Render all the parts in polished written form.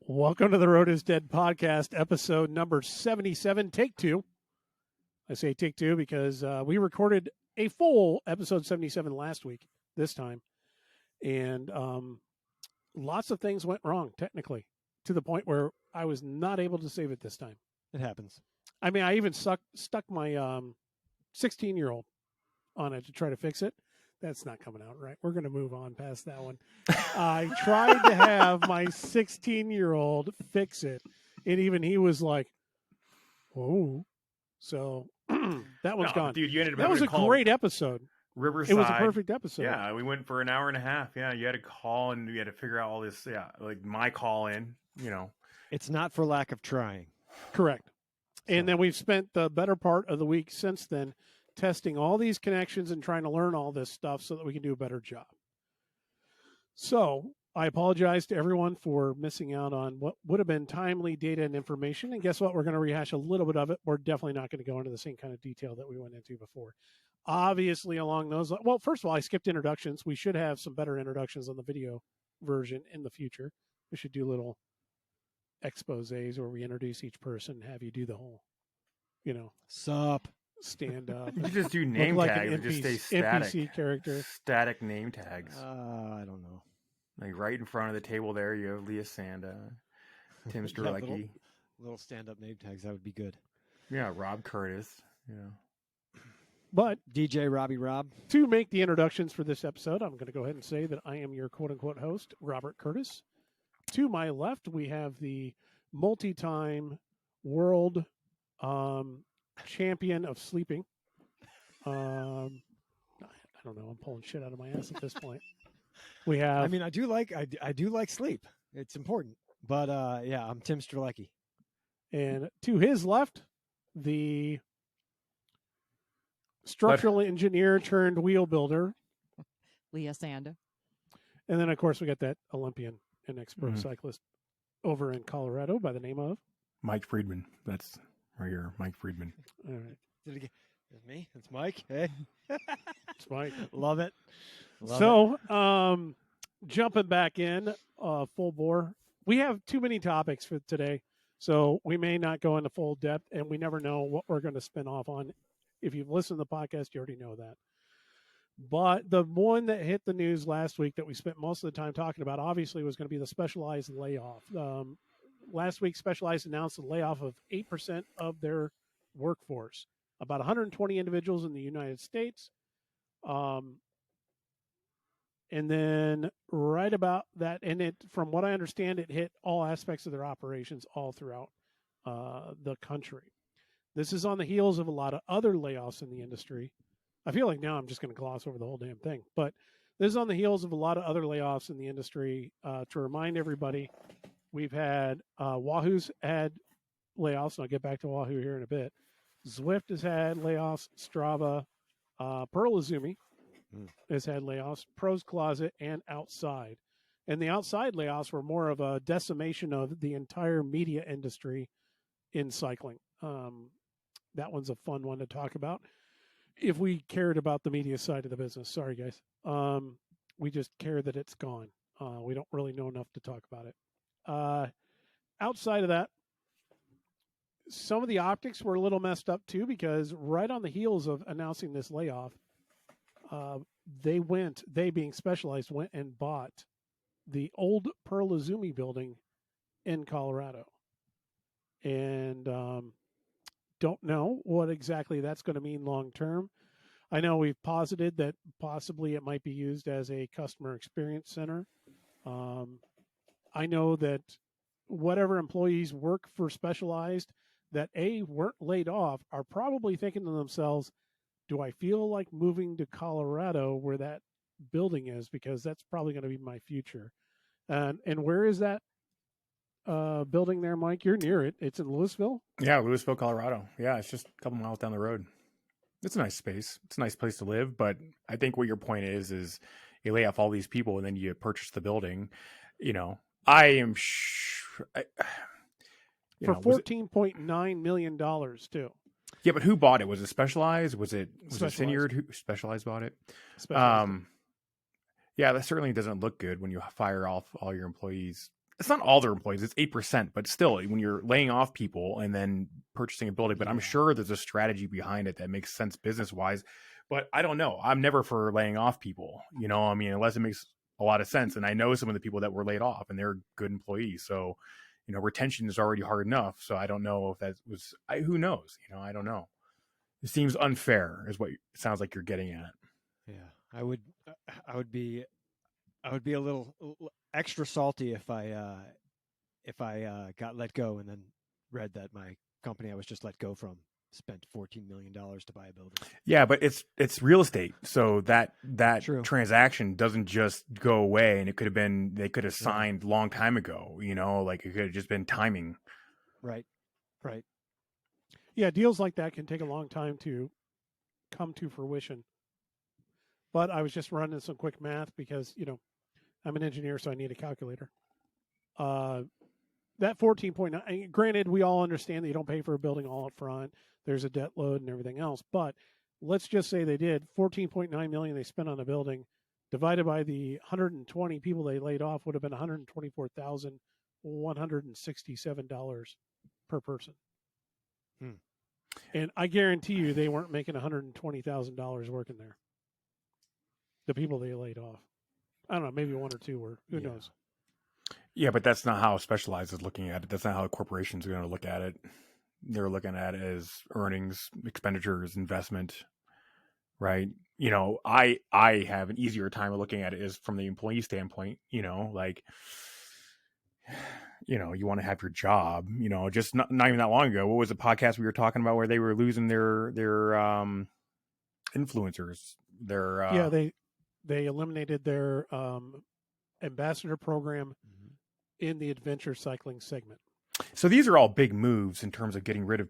Welcome to the Road is Dead podcast, episode number 77, take two. I say take two because we recorded a full episode 77 last week, this time. And lots of things went wrong, technically, to the point where I was not able to save it this time. It happens. I mean, I even stuck my 16-year-old on it to try to fix it. That's not coming out right. We're going to move on past that one. I tried to have my 16-year-old fix it, and even he was like, "Oh," so that one's gone. Dude, you ended up that was a great episode. Riverside. It was a perfect episode. Yeah, we went for an hour and a half. Yeah, you had to call and you had to figure out all this. Yeah, like my call in. You know, it's not for lack of trying. Correct. And then we've spent the better part of the week since then testing all these connections and trying to learn all this stuff so that we can do a better job. So I apologize to everyone for missing out on what would have been timely data and information. And guess what? We're going to rehash a little bit of it. We're definitely not going to go into the same kind of detail that we went into before. Obviously, along those, well, first of all, I skipped introductions. We should have some better introductions on the video version in the future. We should do little exposés where we introduce each person, have you do the whole, sup, stand up. You just do name like tags an and just stay static. NPC character. Static name tags. I don't know. Like right in front of the table there, you have Leah Sanda, Tim Strzelecki. Little stand-up name tags. That would be good. Yeah, Rob Curtis. But DJ Robbie Rob. To make the introductions for this episode, I'm going to go ahead and say that I am your quote-unquote host, Robert Curtis. To my left, we have the multi-time world champion of sleeping. I don't know. I'm pulling shit out of my ass at this point. We have. I mean, I do like sleep. It's important. But yeah, I'm Tim Strzelecki. And to his left, the structural engineer turned wheel builder, Leah Sanda. And then, of course, we got that Olympian and ex-pro cyclist over in Colorado by the name of Mike Friedman. That's right here, Mike Friedman. All right. Did it get? It's me. It's Mike. Hey, it's Mike. Love it. Jumping back in, full bore. We have too many topics for today, so we may not go into full depth, and we never know what we're going to spin off on. If you've listened to the podcast, you already know that. But the one that hit the news last week that we spent most of the time talking about, obviously, was going to be the Specialized layoff. Last week, Specialized announced a layoff of 8% of their workforce, about 120 individuals in the United States. And then right about that, and it, from what I understand, it hit all aspects of their operations all throughout the country. This is on the heels of a lot of other layoffs in the industry. I feel like now I'm just going to gloss over the whole damn thing. But this is on the heels of a lot of other layoffs in the industry. To remind everybody, we've had Wahoo's had layoffs, and I'll get back to Wahoo here in a bit. Zwift has had layoffs. Strava, Pearl Izumi has had layoffs. Pros Closet, and Outside. And the Outside layoffs were more of a decimation of the entire media industry in cycling. That one's a fun one to talk about. If we cared about the media side of the business, sorry guys. We just care that it's gone. We don't really know enough to talk about it. Outside of that, some of the optics were a little messed up too, because right on the heels of announcing this layoff, they being Specialized, went and bought the old Pearl Izumi building in Colorado. And don't know what exactly that's going to mean long term. I know we've posited that possibly it might be used as a customer experience center. I know that whatever employees work for Specialized that weren't laid off are probably thinking to themselves, do I feel like moving to Colorado where that building is? Because that's probably going to be my future. And where is that building there, Mike? You're near it. It's in Louisville? Yeah, Louisville, Colorado. Yeah, it's just a couple miles down the road. It's a nice space. It's a nice place to live. But I think what your point is you lay off all these people and then you purchase the building. I am for $14.9 million too. Yeah, but who bought it? Was it Specialized? Was it Cinyard who Specialized bought it? Specialized. Yeah, that certainly doesn't look good when you fire off all your employees it's not all their employees, it's 8%, but still, when you're laying off people and then purchasing a building, but I'm sure there's a strategy behind it that makes sense business wise. But I don't know. I'm never for laying off people, I mean, unless it makes a lot of sense. And I know some of the people that were laid off and they're good employees. So, retention is already hard enough. So I don't know if that was, who knows? I don't know. It seems unfair is what it sounds like you're getting at. Yeah, I would be a little extra salty if I got let go and then read that my company I was just let go from spent $14 million to buy a building. Yeah, but it's real estate, so that True. transaction doesn't just go away, and they could have signed a long time ago. Like it could have just been timing. Right. Yeah, deals like that can take a long time to come to fruition. But I was just running some quick math because, I'm an engineer, so I need a calculator. That 14.9, granted, we all understand that you don't pay for a building all up front. There's a debt load and everything else. But let's just say they did $14.9 million they spent on a building divided by the 120 people they laid off would have been $124,167 per person. And I guarantee you they weren't making $120,000 working there. The people they laid off. I don't know, maybe one or two were. Who knows? Yeah, but that's not how Specialized is looking at it. That's not how corporations are going to look at it. They're looking at it as earnings, expenditures, investment, right? I have an easier time of looking at it as from the employee standpoint, like, you want to have your job, just not even that long ago. What was the podcast we were talking about where they were losing their influencers? They eliminated their ambassador program in the adventure cycling segment. So these are all big moves in terms of getting rid of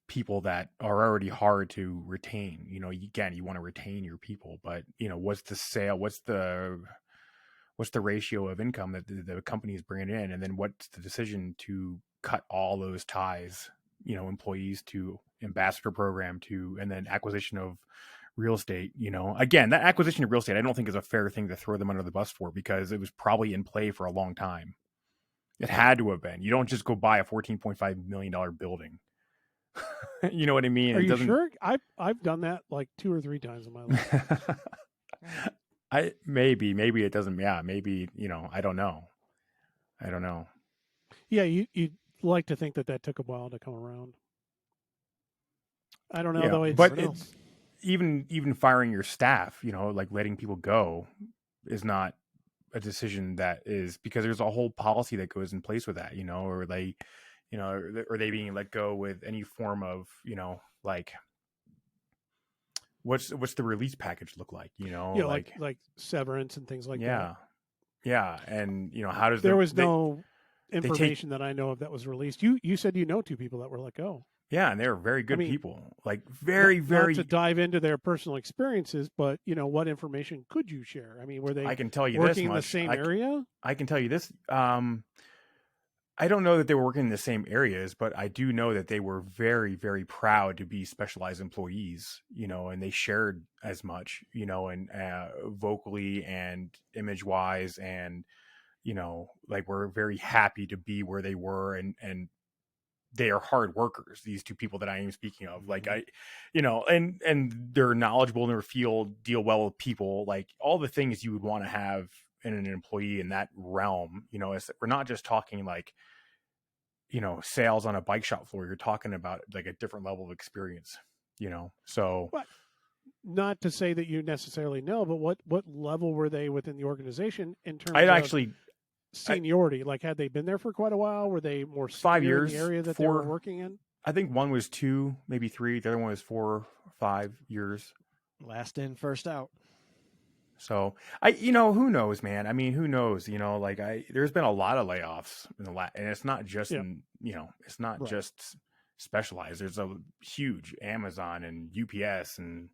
people that are already hard to retain. You want to retain your people, but what's the sale? What's the ratio of income that the company is bringing in? And then what's the decision to cut all those ties, employees to ambassador program and then acquisition of real estate. Again, that acquisition of real estate, I don't think is a fair thing to throw them under the bus for, because it was probably in play for a long time. It had to have been. You don't just go buy a $14.5 million building. You know what I mean? Are you sure? I've done that like 2 or 3 times in my life. Maybe it doesn't. Yeah, maybe, I don't know. Yeah, you'd like to think that took a while to come around. I don't know, though. It's even firing your staff, like letting people go is not a decision that is, because there's a whole policy that goes in place with that, or they, or they being let go with any form of, like, what's the release package look like, like severance and things like that. Yeah. And, how does there was no information that I know of that was released. You said 2 people that were let go. Yeah, and they were very good people, like very, very. Not to dive into their personal experiences, but what information could you share? I mean, were they? I can tell you working this much. In the same area. I can tell you this. I don't know that they were working in the same areas, but I do know that they were very, very proud to be Specialized employees. And they shared as much, and vocally and image wise, and like we're very happy to be where they were, and they are hard workers. These 2 people that I am speaking of, like and they're knowledgeable in their field, deal well with people, like all the things you would want to have in an employee in that realm. We're not just talking like, sales on a bike shop floor. You're talking about like a different level of experience, so. But not to say that you necessarily know, but what level were they within the organization in terms of seniority? Like, had they been there for quite a while? Were they more 5 years in the area that they were working in? I think one was 2, maybe 3. The other one was 4 or 5 years. Last in, first out. So who knows, man? I mean, who knows? There's been a lot of layoffs in and it's not just it's not just Specialized. There's a huge Amazon and UPS, and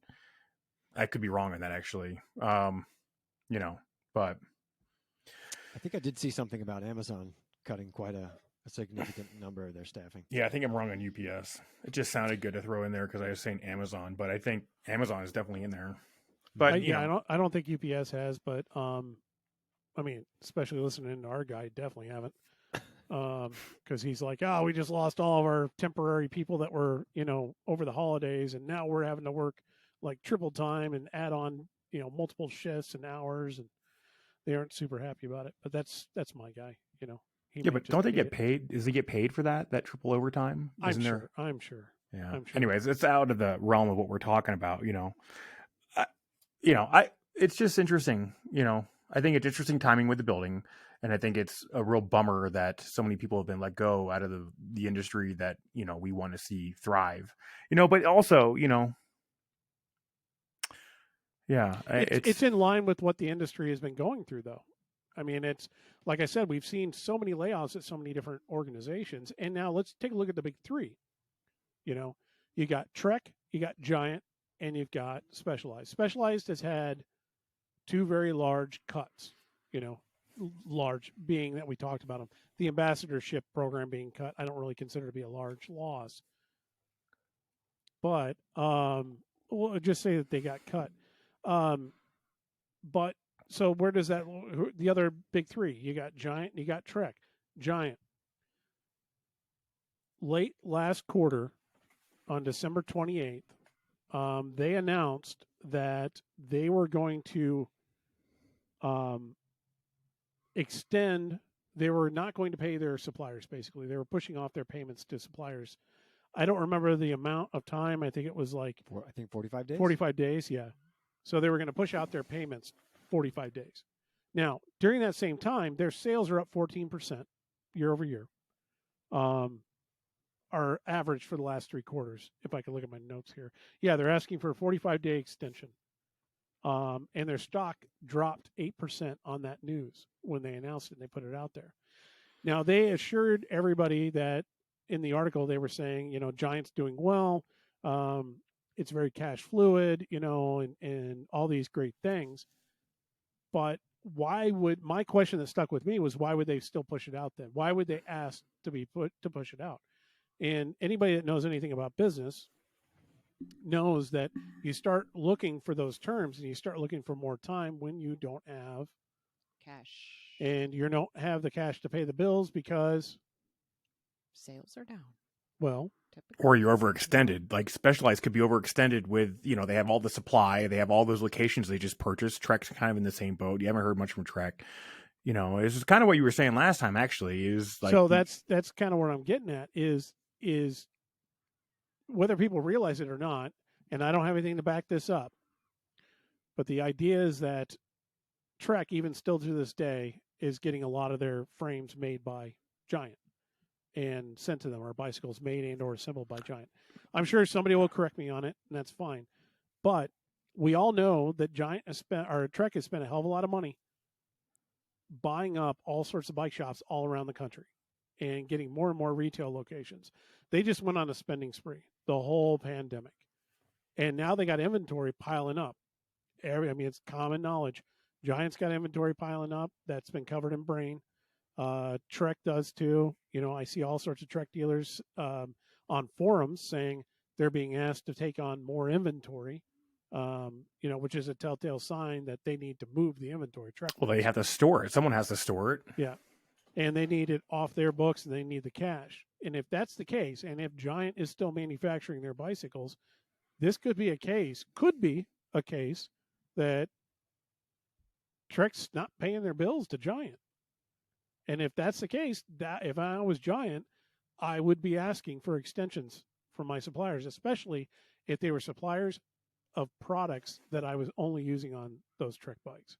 I could be wrong on that actually. But I think I did see something about Amazon cutting quite a significant number of their staffing. Yeah, I think I'm wrong on UPS. It just sounded good to throw in there because I was saying Amazon, but I think Amazon is definitely in there. But I don't think UPS has, but I mean, especially listening to our guy, definitely haven't. because he's like, oh, we just lost all of our temporary people that were, over the holidays, and now we're having to work like triple time and add on, multiple shifts and hours, and they aren't super happy about it. But that's my guy, He Yeah, may but just don't they hate get it. paid? Does he get paid for that triple overtime? I'm sure. I'm sure. Yeah. I'm sure. Anyways, it's out of the realm of what we're talking about. I it's just interesting. I think it's interesting timing with the building, and I think it's a real bummer that so many people have been let go out of the industry that we want to see thrive. But also yeah, It's in line with what the industry has been going through, though. I mean, it's like I said, we've seen so many layoffs at so many different organizations, and now let's take a look at the big three. You got Trek, you got Giant, and you've got Specialized. Specialized has had two very large cuts. Large being that we talked about them. The ambassadorship program being cut, I don't really consider to be a large loss, but we'll just say that they got cut. But so where does that the other big three? You got Giant, and you got Trek. Giant late last quarter on December 28th, they announced that they were going to extend. They were not going to pay their suppliers. Basically, they were pushing off their payments to suppliers. I don't remember the amount of time. I think it was like 45 days. 45 days, yeah. So they were going to push out their payments 45 days. Now, during that same time, their sales are up 14% year over year. Our average for the last 3 quarters, if I can look at my notes here. Yeah, they're asking for a 45-day extension. And their stock dropped 8% on that news when they announced it and they put it out there. Now, they assured everybody that in the article they were saying, Giant's doing well. It's very cash fluid, and all these great things. But my question that stuck with me was, why would they still push it out then? Why would they ask to push it out? And anybody that knows anything about business knows that you start looking for those terms and you start looking for more time when you don't have Cash. and you don't have the cash to pay the bills because Sales are down. Well, Typically. or you're overextended. Like Specialized could be overextended with, they have all the supply, they have all those locations they just purchased. Trek's kind of in the same boat. You haven't heard much from Trek. It's just kind of what you were saying last time, actually, is like. So that's kind of where I'm getting at is whether people realize it or not, and I don't have anything to back this up, but the idea is that Trek, even still to this day, is getting a lot of their frames made by Giant and sent to them, or bicycles made and or assembled by Giant. I'm sure somebody will correct me on it, and that's fine. But we all know that Trek has spent a hell of a lot of money buying up all sorts of bike shops all around the country and getting more and more retail locations. They just went on a spending spree the whole pandemic. And now they got inventory piling up. It's common knowledge. Giant's got inventory piling up that's been covered in brain. Trek does too. I see all sorts of Trek dealers on forums saying they're being asked to take on more inventory, which is a telltale sign that they need to move the inventory. Well, they have to store it. Someone has to store it. Yeah. And they need it off their books and they need the cash. And if that's the case, and if Giant is still manufacturing their bicycles, this could be a case that Trek's not paying their bills to Giant. And if that's the case, that if I was Giant, I would be asking for extensions from my suppliers, especially if they were suppliers of products that I was only using on those Trek bikes.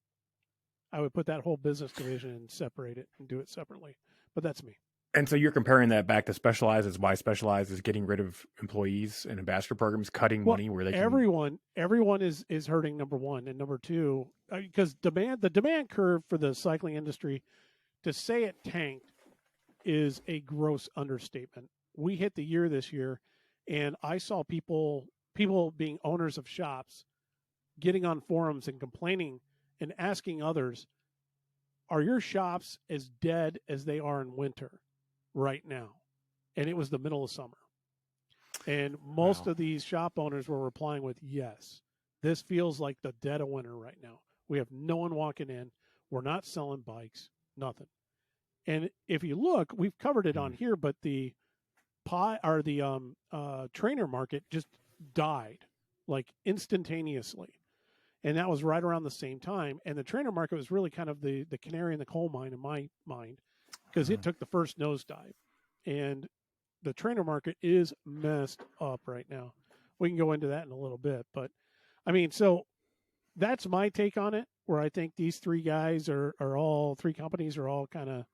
I would put that whole business division and separate it and do it separately. But that's me. And so you're comparing that back to Specialized as why Specialized is getting rid of employees and ambassador programs, cutting money where they can. Everyone is hurting, number one. And number two, because the demand curve for the cycling industry, to say it tanked is a gross understatement. We hit the year this year, and I saw people being owners of shops getting on forums and complaining and asking others, are your shops as dead as they are in winter right now? And it was the middle of summer. And most of these shop owners were replying with, yes, this feels like the dead of winter right now. We have no one walking in. We're not selling bikes, nothing. And if you look, we've covered it on here, but the trainer market just died like instantaneously. And that was right around the same time. And the trainer market was really kind of the canary in the coal mine in my mind, because it took the first nosedive. And the trainer market is messed up right now. We can go into that in a little bit. But, I mean, so that's my take on it, where I think these three companies are all kind of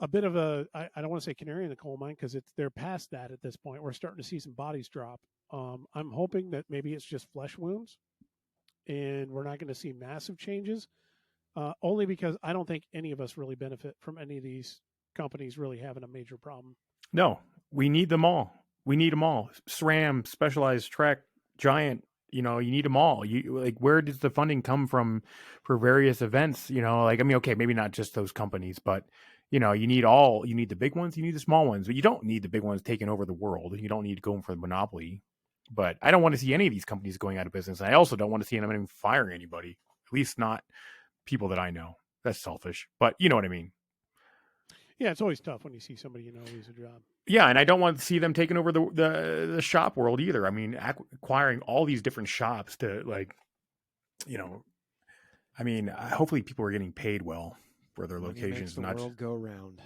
a bit of I don't want to say canary in the coal mine, because they're past that at this point. We're starting to see some bodies drop. I'm hoping that maybe it's just flesh wounds and we're not going to see massive changes, only because I don't think any of us really benefit from any of these companies really having a major problem. No, we need them all. We need them all. SRAM, Specialized, Trek, Giant, you need them all. Where does the funding come from for various events? Okay, maybe not just those companies, but you need the big ones, you need the small ones, but you don't need the big ones taking over the world. You don't need to go for the monopoly. But I don't want to see any of these companies going out of business. I also don't want to see them firing anybody, at least not people that I know. That's selfish, but you know what I mean. Yeah, it's always tough when you see somebody lose a job. Yeah, and I don't want to see them taking over the shop world either. I mean, acquiring all these different shops to hopefully people are getting paid well for their locations. Makes the world go round.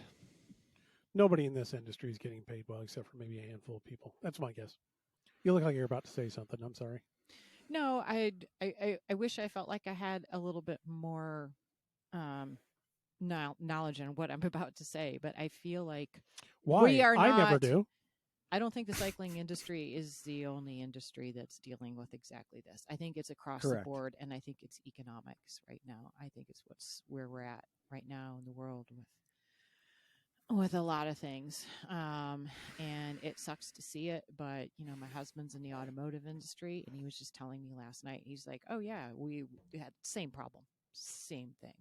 Nobody in this industry is getting paid well, except for maybe a handful of people. That's my guess. You look like you're about to say something. I'm sorry. No, I wish I felt like I had a little bit more knowledge on what I'm about to say, but I feel like Why? we are not. I never do. I don't think the cycling industry is the only industry that's dealing with exactly this. I think it's across Correct. the board, and I think it's economics right now. I think it's where we're at right now in the world with a lot of things. And it sucks to see it, but my husband's in the automotive industry, and he was just telling me last night, he's like, oh yeah, we had the same problem, same thing.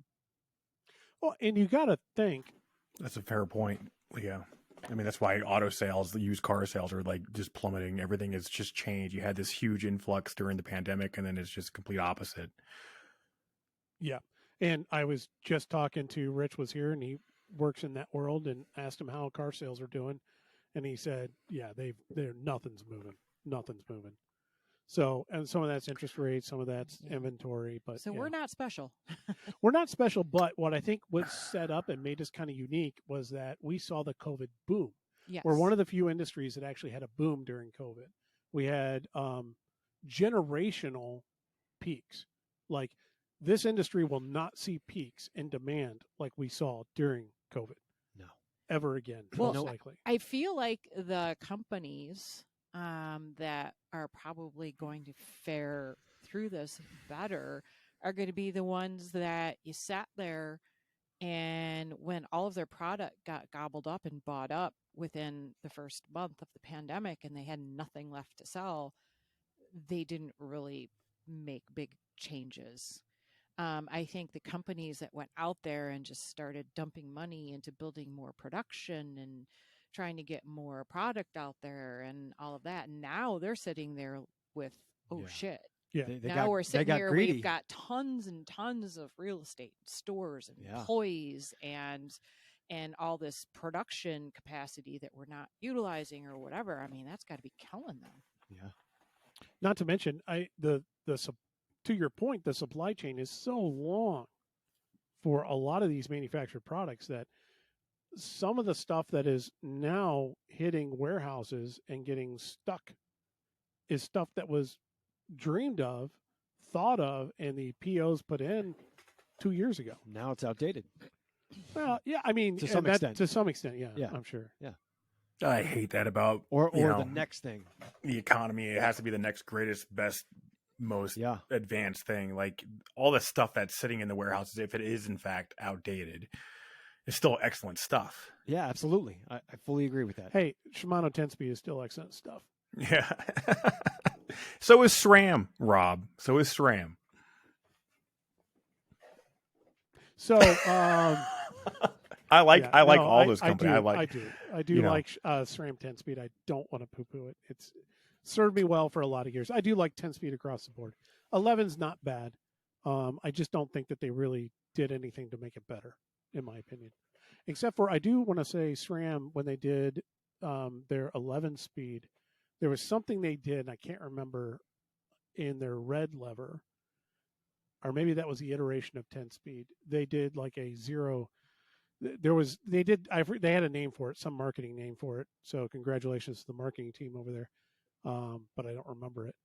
Well, and you got to think. That's a fair point. Yeah. I mean, that's why auto sales, the used car sales are just plummeting. Everything has just changed. You had this huge influx during the pandemic, and then it's just complete opposite. Yeah. And I was just talking to Rich was here, and he works in that world, and asked him how car sales are doing. And he said, yeah, nothing's moving. So, and some of that's interest rates, some of that's inventory, but so we're not special. We're not special, but what I think was set up and made us kind of unique was that we saw the COVID boom. Yes. We're one of the few industries that actually had a boom during COVID. We had generational peaks. Like, this industry will not see peaks in demand like we saw during COVID. No. Ever again, Well, most likely. I feel like the companies that are probably going to fare through this better are going to be the ones that you sat there, and when all of their product got gobbled up and bought up within the first month of the pandemic and they had nothing left to sell, they didn't really make big changes. I think the companies that went out there and just started dumping money into building more production and trying to get more product out there and all of that, and now they're sitting there with, shit. Yeah. We're sitting here, greedy. we've got tons and tons of real estate, stores, and employees, and all this production capacity that we're not utilizing or whatever. I mean, that's got to be killing them. Yeah. Not to mention, to your point, the supply chain is so long for a lot of these manufactured products that some of the stuff that is now hitting warehouses and getting stuck is stuff that was dreamed of, thought of, and the POs put in 2 years ago. Now it's outdated. Well, yeah, I mean, to some extent. To some extent, yeah, I'm sure. Yeah. I hate that about or the next thing. The economy. It has to be the next greatest, best, most advanced thing. Like, all the stuff that's sitting in the warehouses, if it is in fact outdated, it's still excellent stuff. Yeah, absolutely. I fully agree with that. Hey, Shimano 10-speed is still excellent stuff. Yeah. So is SRAM, Rob. So is SRAM. So I like all those companies. I do like SRAM 10-speed. I don't want to poo-poo it. It's served me well for a lot of years. I do like 10-speed across the board. 11's not bad. I just don't think that they really did anything to make it better. in my opinion. Except for I do want to say SRAM, when they did their 11 speed, there was something they did, and I can't remember, in their red lever, or maybe that was the iteration of 10 speed. They did like a zero. They had a name for it, some marketing name for it. So congratulations to the marketing team over there. But I don't remember it.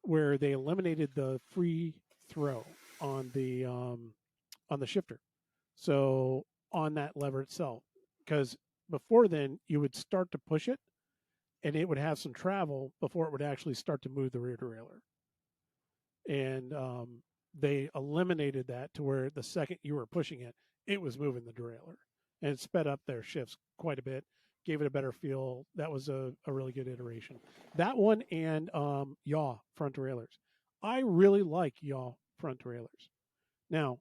Where they eliminated the free throw on the shifter. So on that lever itself, because before then you would start to push it, and it would have some travel before it would actually start to move the rear derailleur. And they eliminated that to where the second you were pushing it, it was moving the derailleur, and it sped up their shifts quite a bit, gave it a better feel. That was a really good iteration. That one and yaw front derailleurs. I really like yaw front derailleurs. Now,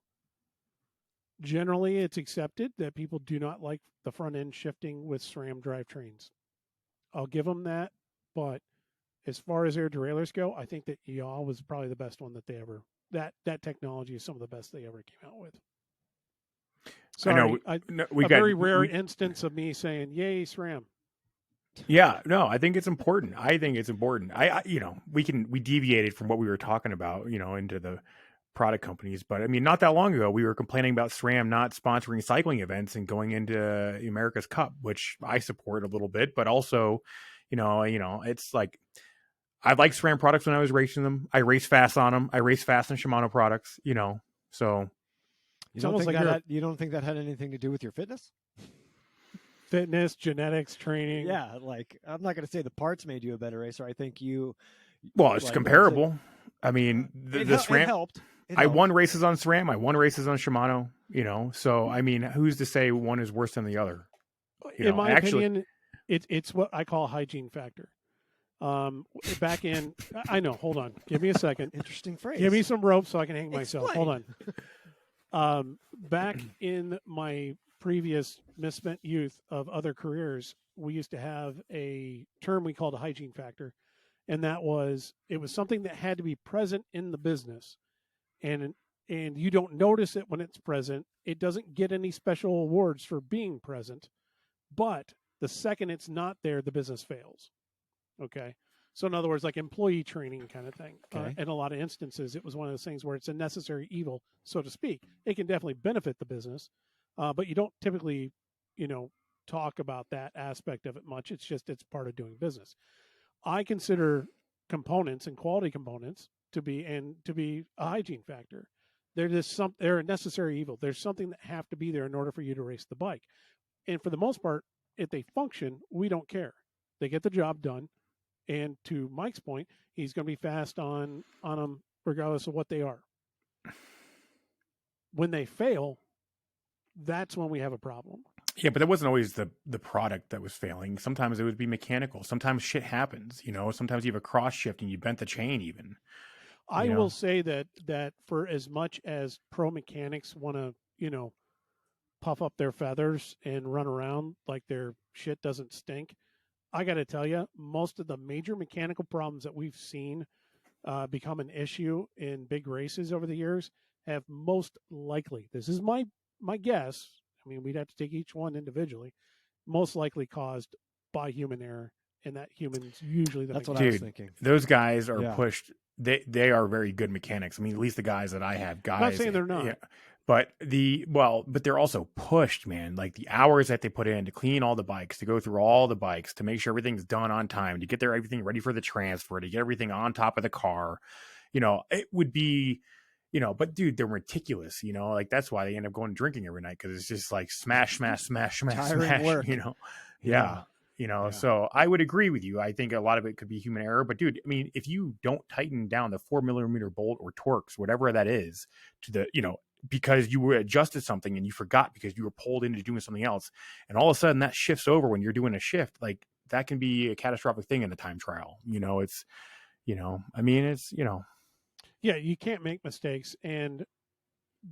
generally, it's accepted that people do not like the front end shifting with SRAM drivetrains. I'll give them that, but as far as their derailleurs go, I think that yaw was probably the best one that they ever. That technology is some of the best they ever came out with. Sorry, a very rare instance of me saying, "Yay, SRAM." Yeah, no, I think it's important. We deviated from what we were talking about, into the product companies. But I mean, not that long ago, we were complaining about SRAM not sponsoring cycling events and going into America's Cup, which I support a little bit, but also, it's like, I like SRAM products when I was racing them. I race fast on them. I race fast on Shimano products, so. You don't think that had anything to do with your fitness? Fitness, genetics, training. Yeah, like I'm not going to say the parts made you a better racer. I think you. Well, it's comparable. I mean, the SRAM it helped. I won races on SRAM. I won races on Shimano. So I mean, who's to say one is worse than the other? In my opinion, it's what I call hygiene factor. Back in, I know. Hold on, give me a second. Interesting phrase. Give me some rope so I can hang myself. Explain. Hold on. Back in my previous misspent youth of other careers, we used to have a term we called a hygiene factor, and it was something that had to be present in the business, and you don't notice it when it's present. It doesn't get any special awards for being present, but the second it's not there, the business fails. Okay. So in other words, like employee training kind of thing. Okay. In a lot of instances, it was one of those things where it's a necessary evil, so to speak. It can definitely benefit the business, but you don't typically, talk about that aspect of it much. It's just, it's part of doing business. I consider components and quality components to be a hygiene factor. They're a necessary evil. There's something that have to be there in order for you to race the bike. And for the most part, if they function, we don't care. They get the job done. And to Mike's point, he's going to be fast on them regardless of what they are. When they fail, that's when we have a problem. Yeah, but that wasn't always the product that was failing. Sometimes it would be mechanical. Sometimes shit happens. Sometimes you have a cross shift and you bent the chain even. I will say that for as much as pro mechanics want to, puff up their feathers and run around like their shit doesn't stink, I got to tell you, most of the major mechanical problems that we've seen become an issue in big races over the years have most likely, this is my guess, I mean, we'd have to take each one individually, most likely caused by human error, and that human's usually the That's mechanic. what I was thinking. Those guys are pushed. They are very good mechanics. I mean, at least the guys that I have, guys. I'm not saying they're not. Yeah, but they're also pushed, man. Like the hours that they put in to clean all the bikes, to go through all the bikes, to make sure everything's done on time, to get everything ready for the transfer, to get everything on top of the car. It would be, but dude, they're meticulous. Like that's why they end up going drinking every night, because it's just like smash, Tiring work. Yeah. So I would agree with you. I think a lot of it could be human error, but dude, I mean, if you don't tighten down the 4mm bolt or Torx, whatever that is, to the, because you were adjusted something and you forgot because you were pulled into doing something else, and all of a sudden that shifts over when you're doing a shift, like that can be a catastrophic thing in a time trial. It's, I mean, it's, Yeah, you can't make mistakes, and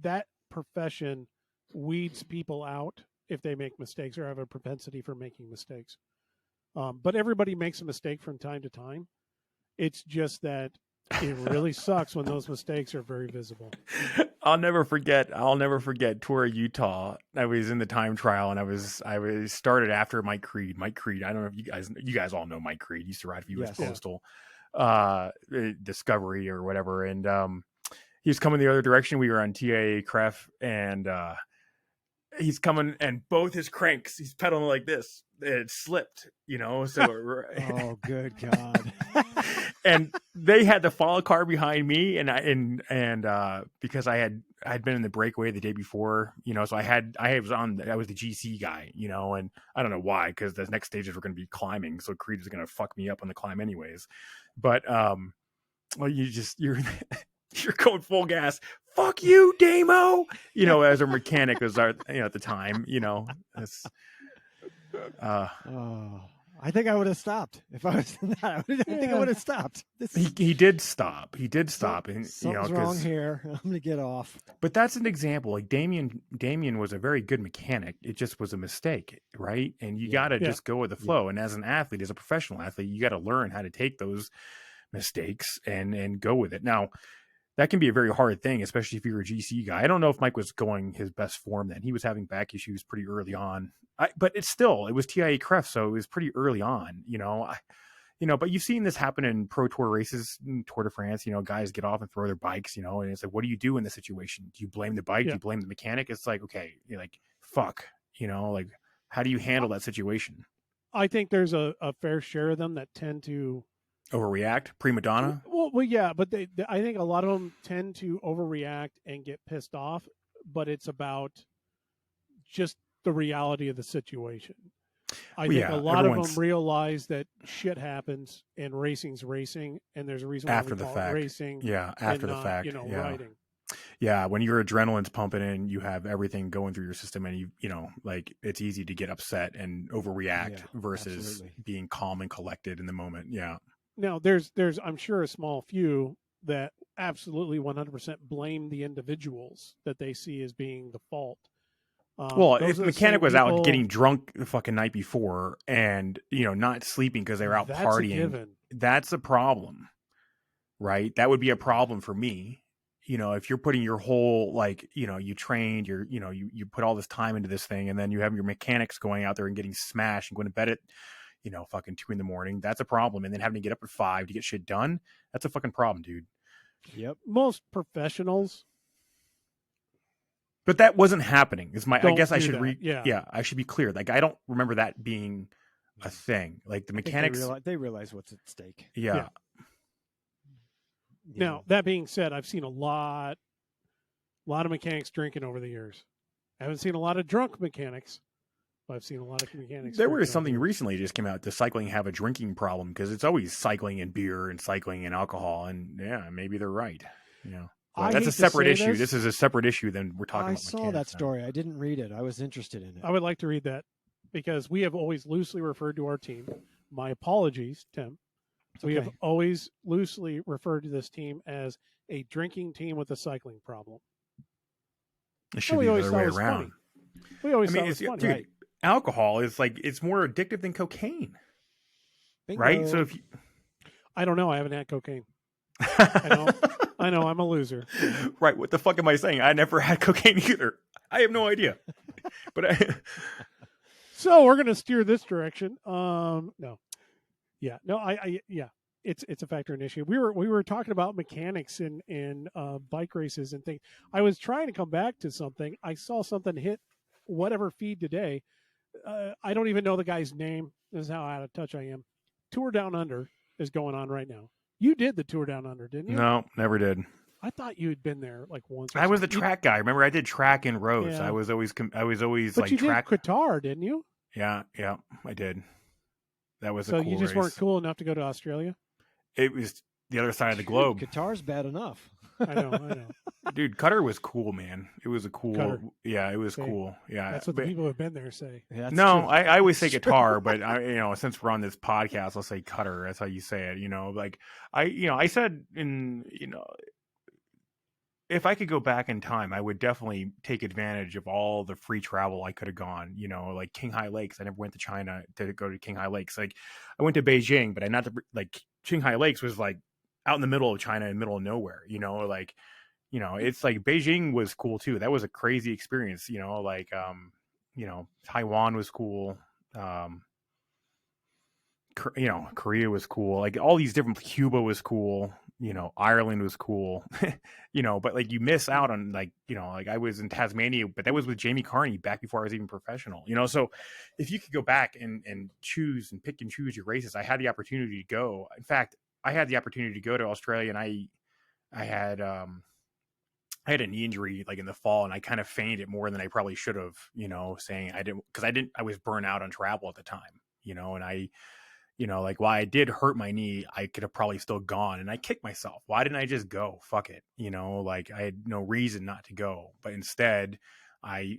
that profession weeds people out if they make mistakes or have a propensity for making mistakes. But everybody makes a mistake from time to time. It's just that It really sucks when those mistakes are very visible. I'll never forget Tour of Utah. I was in the time trial, and I was started after Mike Creed. Mike Creed. I don't know if you guys all know Mike Creed. He used to ride for U.S. Yes. Postal, Discovery or whatever, and he was coming the other direction. We were on TIA Cref, and he's coming, and both his cranks, he's pedaling like this. It slipped, so Oh, good God. and they had to follow a car behind me, and because I'd been in the breakaway the day before, so I was the GC guy, and I don't know why, because the next stages were going to be climbing, so Creed was going to fuck me up on the climb anyways. But well, you're you're going full gas. Fuck you, Damo. As a mechanic was at the time, that's I think I would have stopped if I was in that. I think I would have stopped. He did stop. And something's wrong here. I'm going to get off. But that's an example. Like Damien was a very good mechanic. It just was a mistake, right? And you got to just go with the flow. And as an athlete, as a professional athlete, you got to learn how to take those mistakes and go with it. Now, that can be a very hard thing, especially if you're a GC guy. I don't know if Mike was going his best form then. He was having back issues pretty early on. But it was TIA Cref, so it was pretty early on, but you've seen this happen in pro tour races, Tour de France, guys get off and throw their bikes, and it's like, what do you do in this situation? Do you blame the bike? Do you blame the mechanic? It's like, okay, you're like, fuck, like, how do you handle that situation? I think there's a fair share of them that tend to overreact, prima donna. Well, yeah, but I think a lot of them tend to overreact and get pissed off, but it's about just the reality of the situation. I think a lot of them realize that shit happens and racing's racing, and there's a reason why after we the call fact. it racing. Yeah, after the fact. Riding. Yeah, when your adrenaline's pumping in, you have everything going through your system, and like it's easy to get upset and overreact versus being calm and collected in the moment. Yeah. Now, there's I'm sure a small few that absolutely 100% blame the individuals that they see as being the fault. Well, if the mechanic was out getting drunk the fucking night before and, not sleeping because they were out partying, that's a problem, right? That would be a problem for me. If you're putting your whole, you trained, you put all this time into this thing, and then you have your mechanics going out there and getting smashed and going to bed at, fucking 2 a.m. That's a problem. And then having to get up at 5 to get shit done. That's a fucking problem, dude. Yep. Most professionals. But that wasn't happening. I guess I should I should be clear. Like, I don't remember that being a thing. Like the mechanics, they realize what's at stake. Yeah. Now, that being said, I've seen a lot of mechanics drinking over the years. I haven't seen a lot of drunk mechanics, but I've seen a lot of mechanics. There was something recently just came out. Does cycling have a drinking problem? Because it's always cycling and beer and cycling and alcohol. And maybe they're right. That's a separate issue. This is a separate issue than we're talking about. I saw that story. I didn't read it. I was interested in it. I would like to read that because we have always loosely referred to our team. My apologies, Tim. We have always loosely referred to this team as a drinking team with a cycling problem. It should be the other way around. We always thought it was funny. Dude, right? Alcohol is it's more addictive than cocaine. Bingo. Right? So if I don't know. I haven't had cocaine. I know I'm a loser. Right. What the fuck am I saying? I never had cocaine either. I have no idea. So we're going to steer this direction. No. Yeah. No, it's a factor and issue. We were talking about mechanics in bike races and things. I was trying to come back to something. I saw something hit whatever feed today. I don't even know the guy's name. This is how out of touch I am. Tour Down Under is going on right now. You did the Tour Down Under, didn't you? No, never did. I thought you had been there like once. I was the track guy. Remember, I did track and roads. Yeah. I was always but like you track. Did Qatar, didn't you? Yeah, I did. That was so a cool you just race. Weren't cool enough to go to Australia. It was the other side of the globe. Qatar's bad enough. I know. Dude, Qatar was cool, man. It was a cool. Qatar. Yeah, it was cool. Yeah, that's what the people who have been there say. Yeah, no, I always say Qatar, but since we're on this podcast, I'll say Qatar. That's how you say it. I said if I could go back in time, I would definitely take advantage of all the free travel I could have gone. Like Qinghai Lakes. I never went to China to go to Qinghai Lakes. Like I went to Beijing, but Qinghai Lakes was like out in the middle of China, in the middle of nowhere. Like, it's like Beijing was cool too. That was a crazy experience. Like Taiwan was cool. Korea was cool. Like all these different, Cuba was cool. Ireland was cool. But like you miss out on like I was in Tasmania, but that was with Jamie Carney back before I was even professional. So if you could go back and choose and pick and choose your races, I had the opportunity to go. In fact, I had the opportunity to go to Australia, and I had I had a knee injury like in the fall, and I kind of feigned it more than I probably should have. Saying I didn't, because I was burnt out on travel at the time. And I like while I did hurt my knee, I could have probably still gone, and I kicked myself. Why didn't I just go? Fuck it. Like I had no reason not to go, but instead I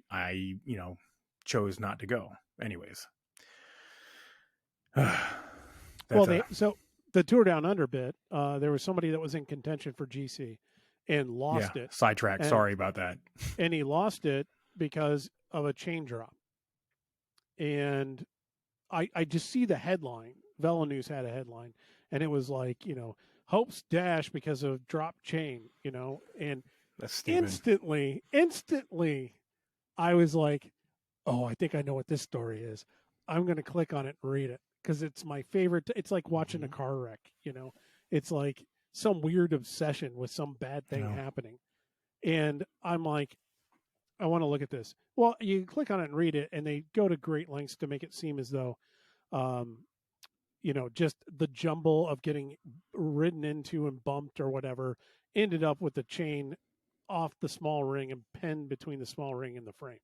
chose not to go anyways. So the Tour Down Under bit, there was somebody that was in contention for GC and lost it. Sidetrack. Sorry about that. And he lost it because of a chain drop. And I just see the headline. Velo News had a headline, and it was like, Hope's dash because of drop chain, and That's instantly, I was like, oh, I think I know what this story is. I'm going to click on it and read it because it's my favorite. It's like watching a car wreck, It's like some weird obsession with some bad thing happening. And I'm like, I want to look at this. Well, you click on it and read it, and they go to great lengths to make it seem as though, just the jumble of getting ridden into and bumped or whatever ended up with the chain off the small ring and pinned between the small ring and the frame.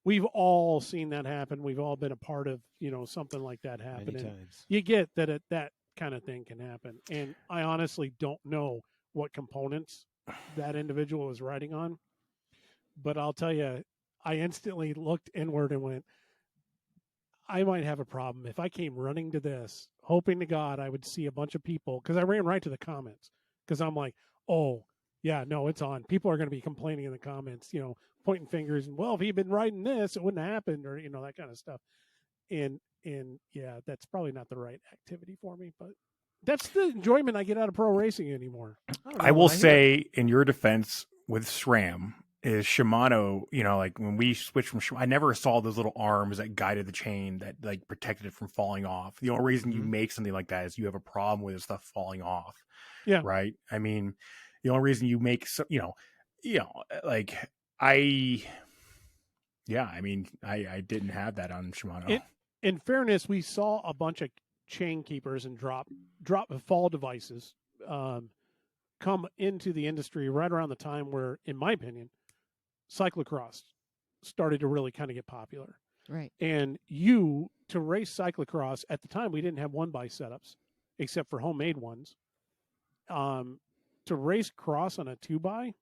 We've all seen that happen. We've all been a part of, something like that happening. You get that that kind of thing can happen. And I honestly don't know what components that individual was riding on. But I'll tell you, I instantly looked inward and went, I might have a problem if I came running to this, hoping to God I would see a bunch of people, because I ran right to the comments, because I'm like, oh, yeah, no, it's on. People are going to be complaining in the comments, pointing fingers, and, well, if he'd been riding this, it wouldn't have happened, or, that kind of stuff. And yeah, that's probably not the right activity for me, but that's the enjoyment I get out of pro racing anymore. I will say, in your defense with SRAM, is Shimano, like when we switched from Shimano, I never saw those little arms that guided the chain that like protected it from falling off. The only reason you make something like that is you have a problem with stuff falling off. Yeah. Right. I mean, the only reason you make, like I didn't have that on Shimano. In fairness, we saw a bunch of chain keepers and drop fall devices come into the industry right around the time where, in my opinion, cyclocross started to really kind of get popular. Right. And to race cyclocross at the time, we didn't have one by setups except for homemade ones. To race cross on a 2x,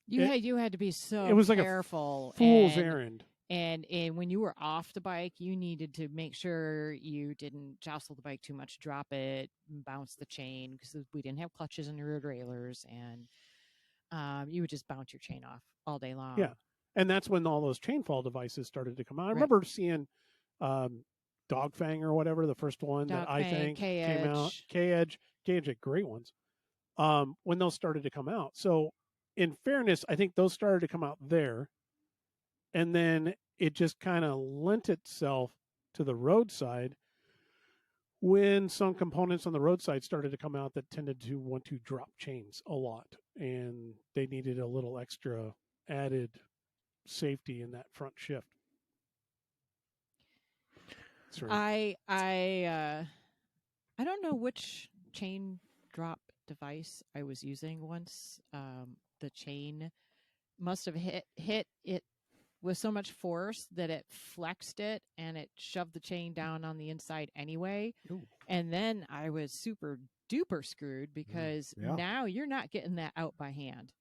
you had to be so it was careful. Like a fool's errand. And when you were off the bike, you needed to make sure you didn't jostle the bike too much, drop it, bounce the chain, because we didn't have clutches and rear railers, and you would just bounce your chain off all day long. Yeah, and that's when all those chain fall devices started to come out. I remember seeing Dogfang or whatever, the first one that I think came out. K-Edge had great ones when those started to come out. So in fairness, I think those started to come out there. And then it just kind of lent itself to the roadside when some components on the roadside started to come out that tended to want to drop chains a lot. And they needed a little extra added safety in that front shift. I don't know which chain drop device I was using once. The chain must have hit it with so much force that it flexed it and it shoved the chain down on the inside anyway. Ooh. And then I was super duper screwed because now you're not getting that out by hand.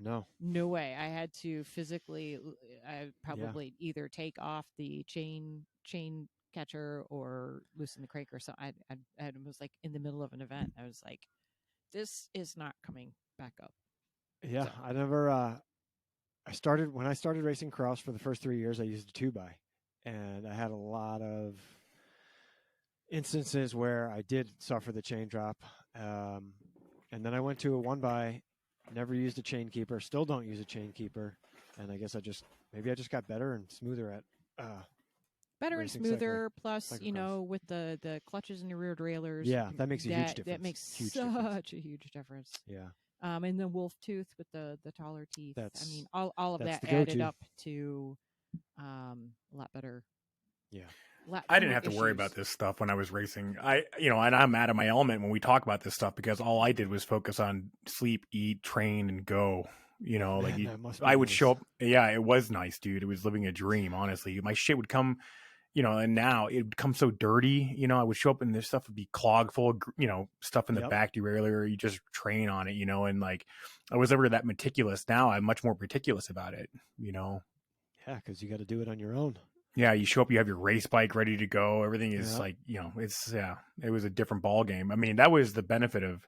No way. I had to physically, probably either take off the chain catcher or loosen the crank or something. I was like in the middle of an event. I was like, this is not coming back up. Yeah. So. I never, when I started racing cross for the first 3 years, I used a 2x, and I had a lot of instances where I did suffer the chain drop. And then I went to a 1x, never used a chain keeper, still don't use a chain keeper. And I guess I just got better and smoother at better and racing smoother. Plus, cyclocross. with the clutches and the rear derailleurs. Yeah, that makes a huge difference. That makes huge such difference. a huge difference. Yeah. And the wolf tooth with the taller teeth. That's all of that's that the added go-to. up to a lot better. Yeah. I didn't have to worry about this stuff when I was racing. And I'm out of my element when we talk about this stuff because all I did was focus on sleep, eat, train, and go. I would show up. Yeah, it was nice, dude. It was living a dream, honestly. My shit would come, and now it would come so dirty. I would show up and this stuff would be clogged full of, stuff in the back derailleur. You just train on it, and like I was never that meticulous. Now I'm much more meticulous about it, Yeah, because you got to do it on your own. Yeah, you show up, you have your race bike ready to go. Everything is like, it was a different ball game. I mean, that was the benefit of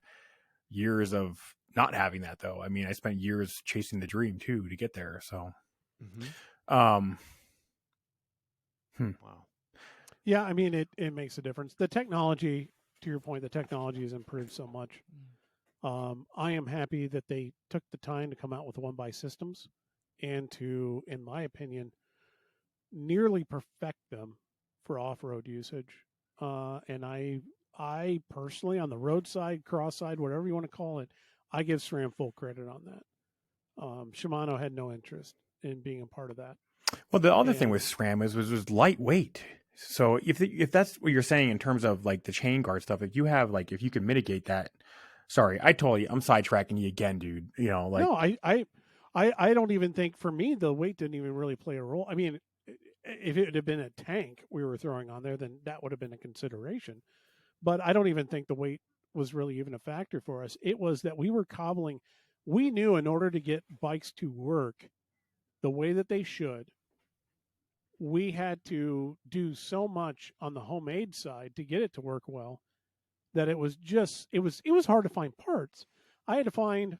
years of not having that, though. I mean, I spent years chasing the dream too to get there. So, Wow. Yeah, I mean, it makes a difference. The technology, to your point, the technology has improved so much. I am happy that they took the time to come out with 1x systems and to, in my opinion, nearly perfect them for off-road usage. And I personally, on the road side, cross side, whatever you want to call it, I give SRAM full credit on that. Shimano had no interest in being a part of that. Well, the other thing with SRAM was lightweight. So if that's what you're saying in terms of like the chain guard stuff, if you can mitigate that. Sorry, I'm sidetracking you again, dude. No, I don't even think, for me, the weight didn't even really play a role. I mean, if it had been a tank we were throwing on there, then that would have been a consideration. But I don't even think the weight was really even a factor for us. It was that we were cobbling. We knew in order to get bikes to work the way that they should, we had to do so much on the homemade side to get it to work well that it was hard to find parts. I had to find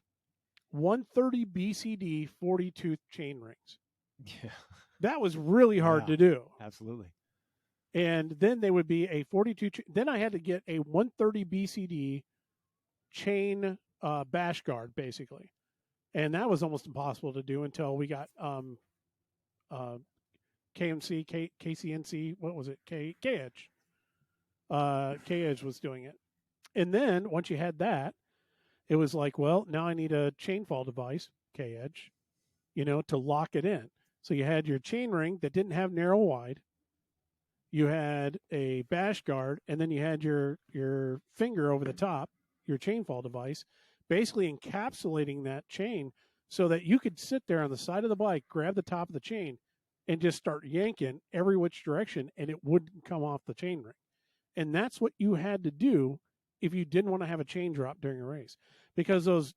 130 BCD 40 tooth chain rings. Yeah. That was really hard to do. Absolutely. And then they would be a 42. Then I had to get a 130 BCD chain bash guard, basically. And that was almost impossible to do until we got KCNC. What was it? K-Edge. K-Edge was doing it. And then once you had that, it was like, well, now I need a chain fall device, K-Edge, to lock it in. So you had your chain ring that didn't have narrow wide. You had a bash guard, and then you had your finger over the top, your chain fall device, basically encapsulating that chain so that you could sit there on the side of the bike, grab the top of the chain, and just start yanking every which direction, and it wouldn't come off the chain ring. And that's what you had to do if you didn't want to have a chain drop during a race, because those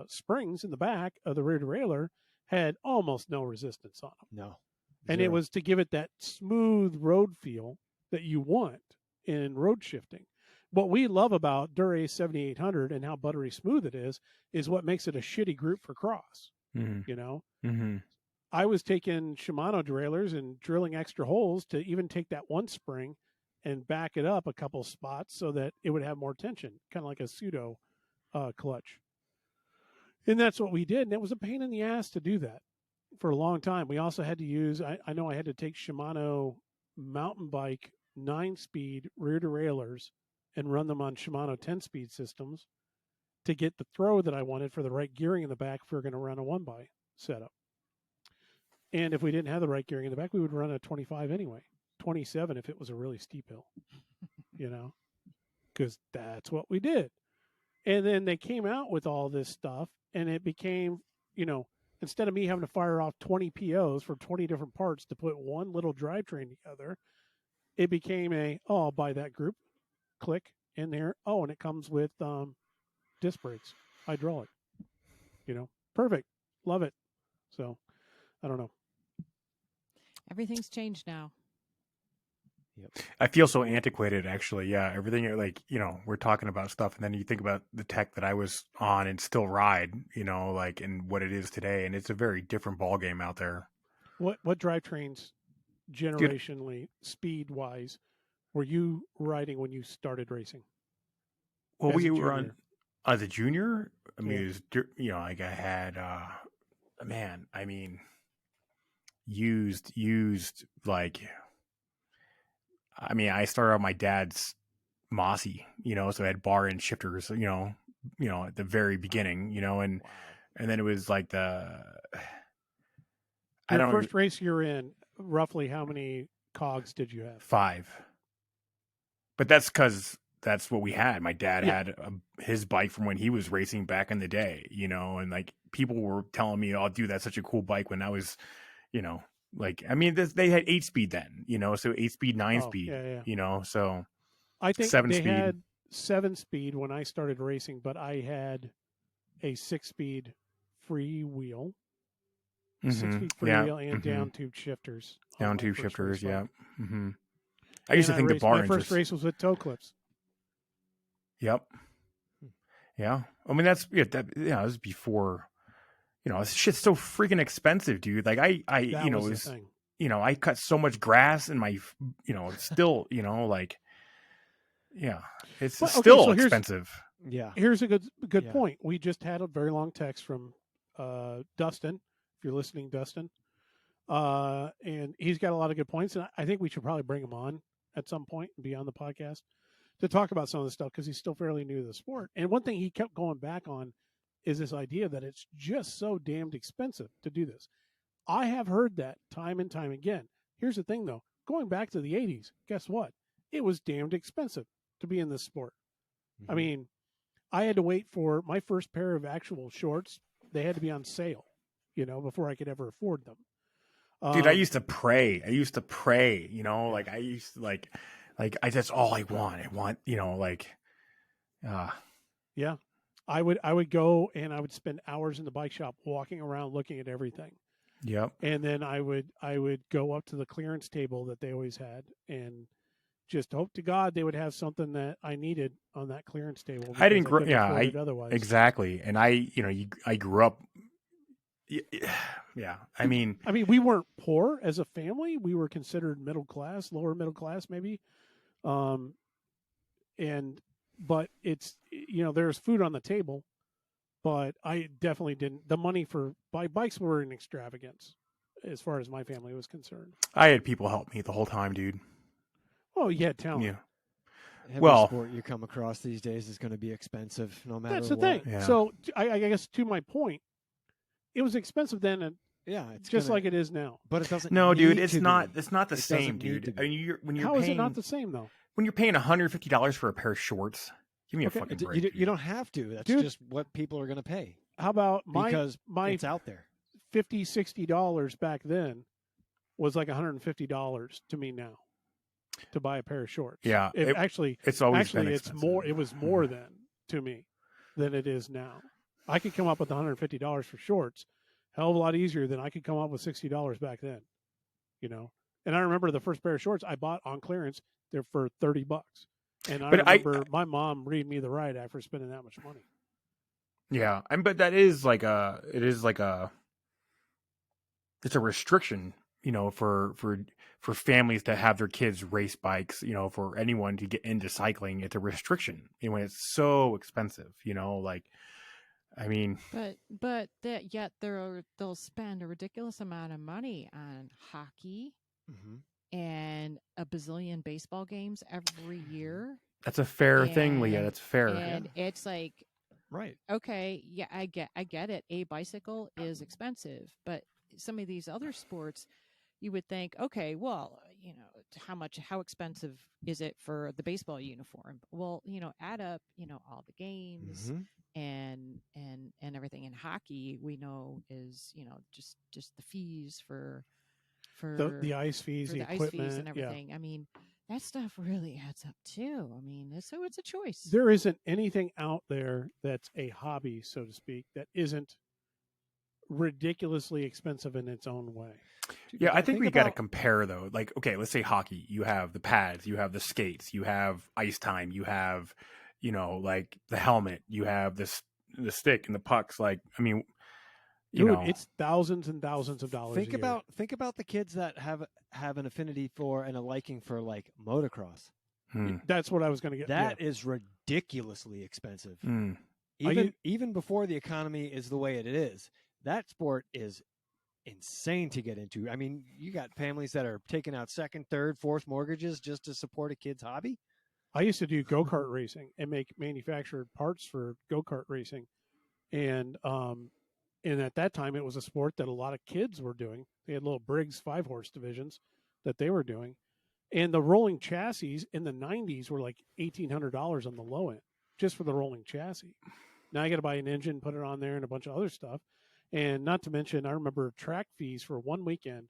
springs in the back of the rear derailleur had almost no resistance on them. No. And it was to give it that smooth road feel that you want in road shifting. What we love about Dura 7800 and how buttery smooth it is what makes it a shitty group for cross. Mm-hmm. I was taking Shimano derailleurs and drilling extra holes to even take that one spring and back it up a couple spots so that it would have more tension, kind of like a pseudo clutch. And that's what we did. And it was a pain in the ass to do that for a long time. We also had to use, I know I had to take Shimano mountain bike 9-speed rear derailleurs and run them on Shimano 10-speed systems to get the throw that I wanted for the right gearing in the back if we were going to run a 1x setup. And if we didn't have the right gearing in the back, we would run a 25 anyway, 27 if it was a really steep hill, because that's what we did. And then they came out with all this stuff, and it became, instead of me having to fire off 20 POs for 20 different parts to put one little drivetrain together, it became I'll buy that group, click in there. Oh, and it comes with disc brakes, hydraulic, perfect. Love it. So I don't know. Everything's changed now. Yep. I feel so antiquated, actually. Yeah, everything we're talking about stuff, and then you think about the tech that I was on and still ride, and what it is today, and it's a very different ball game out there. What drivetrains, generationally, speed wise, were you riding when you started racing? Well, As we a were on junior? as a junior. I mean, Yeah. it was, like I had, man, I mean, used like, I mean, I started on my dad's Mossy, so I had bar and shifters, at the very beginning, and Wow. and then it was like I Your don't first race you're in, roughly how many cogs did you have? 5, but that's because that's what we had. My dad Yeah. had his bike from when he was racing back in the day, and like people were telling me, "Oh, dude, that's such a cool bike." When I was, like, I mean, they had 8-speed then, so 8-speed, 9-speed, yeah. so I think 7-speed. they had 7-speed when I started racing, but I had a 6-speed free wheel, 6-speed free Yeah. wheel, and down tube shifters. On Down my tube first shifters. race Yeah. bike. I used to And think the raced, my barns first are. race was with toe clips. Yep. Yeah. I mean, that's that was before. This shit's so freaking expensive, dude. Like That was the was thing. I cut so much grass in my, still, like, yeah, it's But, okay, still so expensive. Yeah. Here's a good Yeah. point. We just had a very long text from Dustin. If you're listening, Dustin, and he's got a lot of good points, and I think we should probably bring him on at some point and be on the podcast to talk about some of this stuff because he's still fairly new to the sport. And one thing he kept going back on is this idea that it's just so damned expensive to do this. I have heard that time and time again. Here's the thing, though. Going back to the 80s, guess what? It was damned expensive to be in this sport. Mm-hmm. I mean, I had to wait for my first pair of actual shorts. They had to be on sale, before I could ever afford them. Dude, I used to pray. Like I used to like that's all I want. I want, yeah. I would go and I would spend hours in the bike shop walking around looking at everything. Yep. And then I would go up to the clearance table that they always had and just hope to God they would have something that I needed on that clearance table. I didn't grow. couldn't Yeah, afford it otherwise. exactly. And I grew up. Yeah, I mean, we weren't poor as a family. We were considered middle class, lower middle class, maybe. But it's there's food on the table, but I definitely didn't. The money for bikes were an extravagance, as far as my family was concerned. I had people help me the whole time, dude. Oh, you had talent. Yeah. Every sport you come across these days is going to be expensive, no matter That's the what. thing. Yeah. So I guess to my point, it was expensive then, and it's just like it is now. But it doesn't. No, dude, need it's to not. be. It's not the It same, doesn't need dude. to be. I mean, when you're How paying, is it not the same though? when you're paying $150 for a pair of shorts, give me a Okay, fucking break. You don't have to. That's Dude. just what people are going to pay How about because my it's out there. $50, $60 back then was like $150 to me now to buy a pair of shorts. Yeah, it's always been it's expensive. more. It was more then to me than it is now. I could come up with $150 for shorts, hell of a lot easier than I could come up with $60 back then. And I remember the first pair of shorts I bought on clearance. They're for $30, and I remember my mom reading me the right after spending that much money. Yeah, but that is like it's a restriction, for families to have their kids race bikes, for anyone to get into cycling, it's a restriction. When it's so expensive, I mean, but that yet they'll spend a ridiculous amount of money on hockey and a bazillion baseball games every year. that's a fair thing, Leah. That's fair. And it's like, right. Okay, yeah, I get it. A bicycle is expensive, but some of these other sports, you would think, okay, well, how expensive is it for the baseball uniform? Well, add up, all the games and everything. In hockey, we know is, just the fees for the ice fees, the equipment, ice fees and everything. Yeah. I mean, that stuff really adds up too. I mean, so it's a choice. There isn't anything out there that's a hobby, so to speak, that isn't ridiculously expensive in its own way. Yeah, I think we got to compare though. Like, okay, let's say hockey. You have the pads, you have the skates, you have ice time, you have, like the helmet, you have the stick and the pucks. Like, I mean, Dude, it's thousands and thousands of dollars. Think about the kids that have an affinity for and a liking for like motocross. That's what I was going to get. That is ridiculously expensive. Mm. Even before the economy is the way it is, that sport is insane to get into. I mean, you got families that are taking out second, third, fourth mortgages just to support a kid's hobby. I used to do go-kart racing and make manufactured parts for go-kart racing. And at that time, it was a sport that a lot of kids were doing. They had little Briggs 5-horse divisions that they were doing. And the rolling chassis in the 90s were like $1,800 on the low end, just for the rolling chassis. Now I got to buy an engine, put it on there, and a bunch of other stuff. And not to mention, I remember track fees for one weekend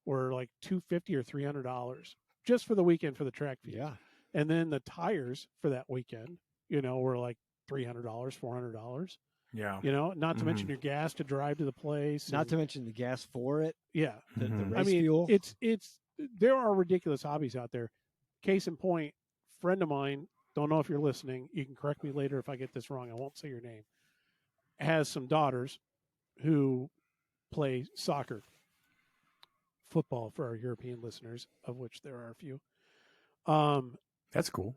were like $250 or $300 just for the weekend for the track fee. Yeah. And then the tires for that weekend, were like $300, $400. Yeah. Not to mention your gas to drive to the place. Not to mention the gas for it. Yeah. The Mhm. race fuel. There are ridiculous hobbies out there. Case in point, friend of mine, don't know if you're listening. You can correct me later if I get this wrong. I won't say your name. Has some daughters who play soccer, football for our European listeners, of which there are a few. That's cool.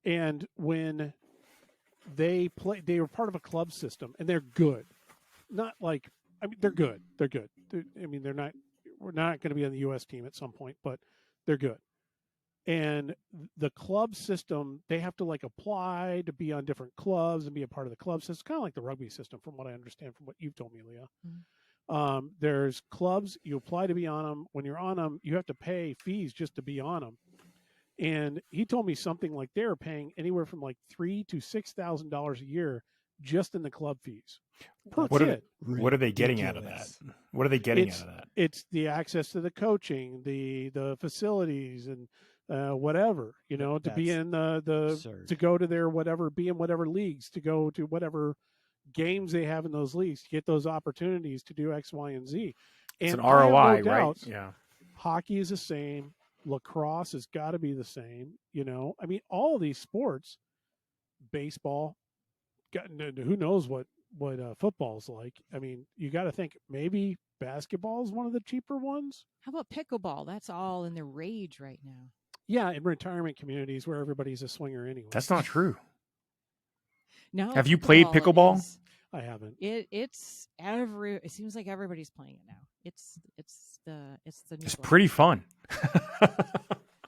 And when they were part of a club system, and they're good. Not like, they're good. They're good. We're not going to be on the U.S. team at some point, but they're good. And the club system, they have to like apply to be on different clubs and be a part of the club system. It's kind of like the rugby system, from what I understand from what you've told me, Leah. Mm-hmm. There's clubs, you apply to be on them. When you're on them, you have to pay fees just to be on them. And he told me something like they were paying anywhere from like $3,000 to $6,000 a year just in the club fees per kid. What are they getting out of that? What are they getting out of that? It's the access to the coaching, the facilities, and whatever, to be in to go to their whatever, be in whatever leagues, to go to whatever games they have in those leagues, to get those opportunities to do X, Y, and Z. And It's an ROI, no right? Yeah. Hockey is the same. Lacrosse has got to be the same. All of these sports, baseball, who knows what football's like. You got to think maybe basketball is one of the cheaper ones. How about pickleball? That's all in the rage right now. Yeah, in retirement communities where everybody's a swinger anyway. That's not true. No. Have you played pickleball? I haven't. It seems like everybody's playing it now. It's the new It's one. pretty fun.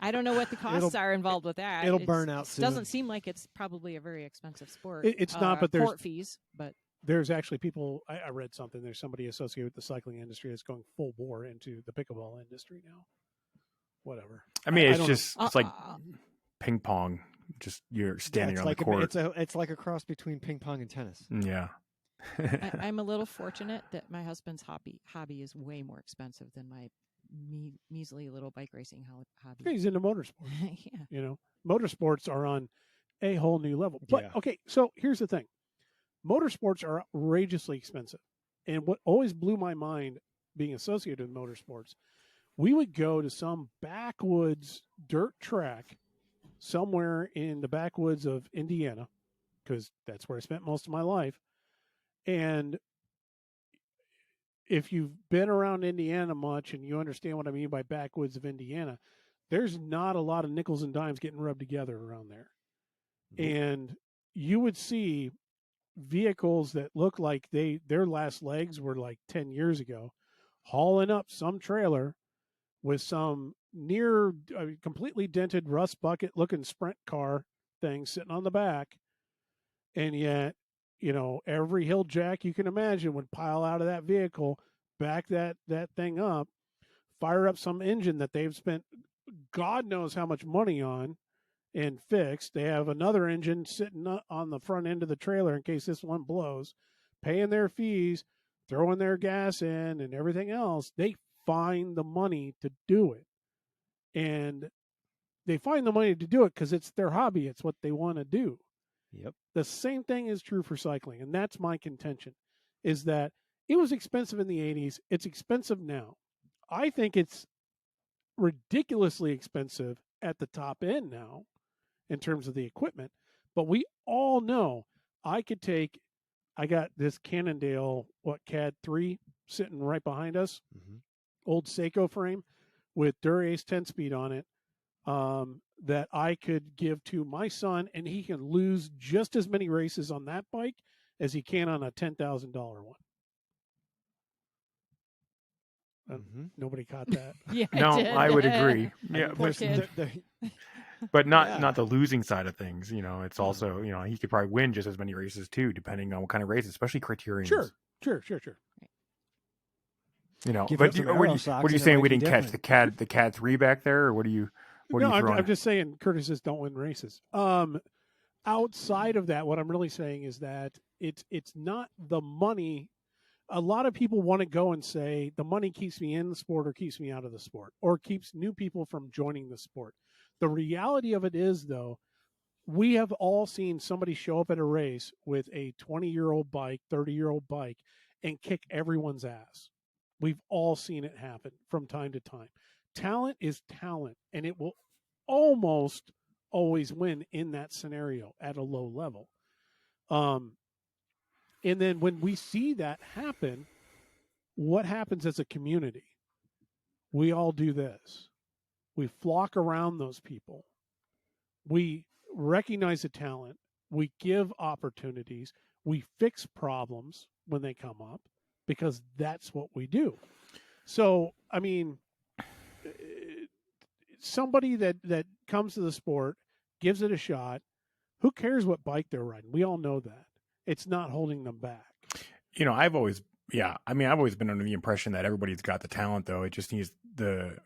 I don't know what the costs are involved with that. It'll burn out soon. Doesn't seem like it's probably a very expensive sport. It's not, but there's court fees. But there's actually people. I read something. There's somebody associated with the cycling industry that's going full bore into the pickleball industry now. Whatever. It's like ping pong. Just you're standing on the court. It's like a cross between ping pong and tennis. Yeah. I'm a little fortunate that my husband's hobby is way more expensive than my measly little bike racing hobby. He's into motorsports. Yeah. Motorsports are on a whole new level. But okay, so here's the thing. Motorsports are outrageously expensive. And what always blew my mind being associated with motorsports, we would go to some backwoods dirt track somewhere in the backwoods of Indiana, because that's where I spent most of my life. And if you've been around Indiana much and you understand what I mean by backwoods of Indiana, there's not a lot of nickels and dimes getting rubbed together around there. Mm-hmm. And you would see vehicles that look like their last legs were like 10 years ago, hauling up some trailer with some completely dented rust bucket looking sprint car thing sitting on the back. And yet, every hill jack you can imagine would pile out of that vehicle, back that thing up, fire up some engine that they've spent God knows how much money on and fixed. They have another engine sitting on the front end of the trailer in case this one blows, paying their fees, throwing their gas in and everything else. They find the money to do it. And they find the money to do it because it's their hobby. It's what they want to do. Yep. The same thing is true for cycling. And that's my contention, is that it was expensive in the 80s. It's expensive now. I think it's ridiculously expensive at the top end now in terms of the equipment. But we all know I got this Cannondale, CAD 3 sitting right behind us, old Seiko frame with Dura-Ace 10-speed on it. that I could give to my son, and he can lose just as many races on that bike as he can on a $10,000 one. Nobody caught that. Yeah, No, I did. I would agree. Yeah, Poor there's- kid. but not Yeah. not the losing side of things. It's also he could probably win just as many races too, depending on what kind of races, especially criterions. Sure. Give But him some what Aero are socks you and it saying? might We be didn't catch different. the Cat 3 back there, or what are you? What No, are you throwing? I'm just saying Curtis's don't win races. Outside of that, what I'm really saying is that it's not the money. A lot of people want to go and say the money keeps me in the sport or keeps me out of the sport or keeps new people from joining the sport. The reality of it is, though, we have all seen somebody show up at a race with a 20-year-old bike, 30-year-old bike, and kick everyone's ass. We've all seen it happen from time to time. Talent is talent, and it will almost always win in that scenario at a low level. And then when we see that happen, what happens as a community? We all do this. We flock around those people. We recognize the talent. We give opportunities. We fix problems when they come up because that's what we do. So, I mean, somebody that comes to the sport, gives it a shot, who cares what bike they're riding? We all know that. It's not holding them back. I've always been under the impression that everybody's got the talent, though. It just needs the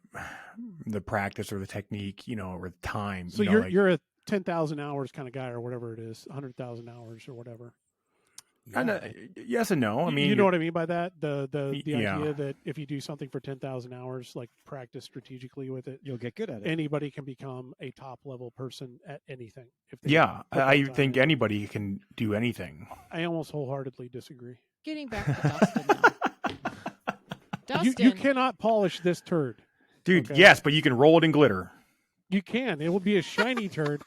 practice or the technique, or the time. So you're a 10,000 hours kind of guy or whatever it is, 100,000 hours or whatever. Yes and no. I mean, you know what I mean by that? The Yeah. idea that if you do something for 10,000 hours, like practice strategically with it, You'll get good at it. anybody can become a top level person at anything. If they Yeah, put that I time think in. anybody can do anything. I almost wholeheartedly disagree. Getting back to Dustin now. Dustin, You cannot polish this turd. Dude, Okay. yes, but you can roll it in glitter. You can. It will be a shiny turd.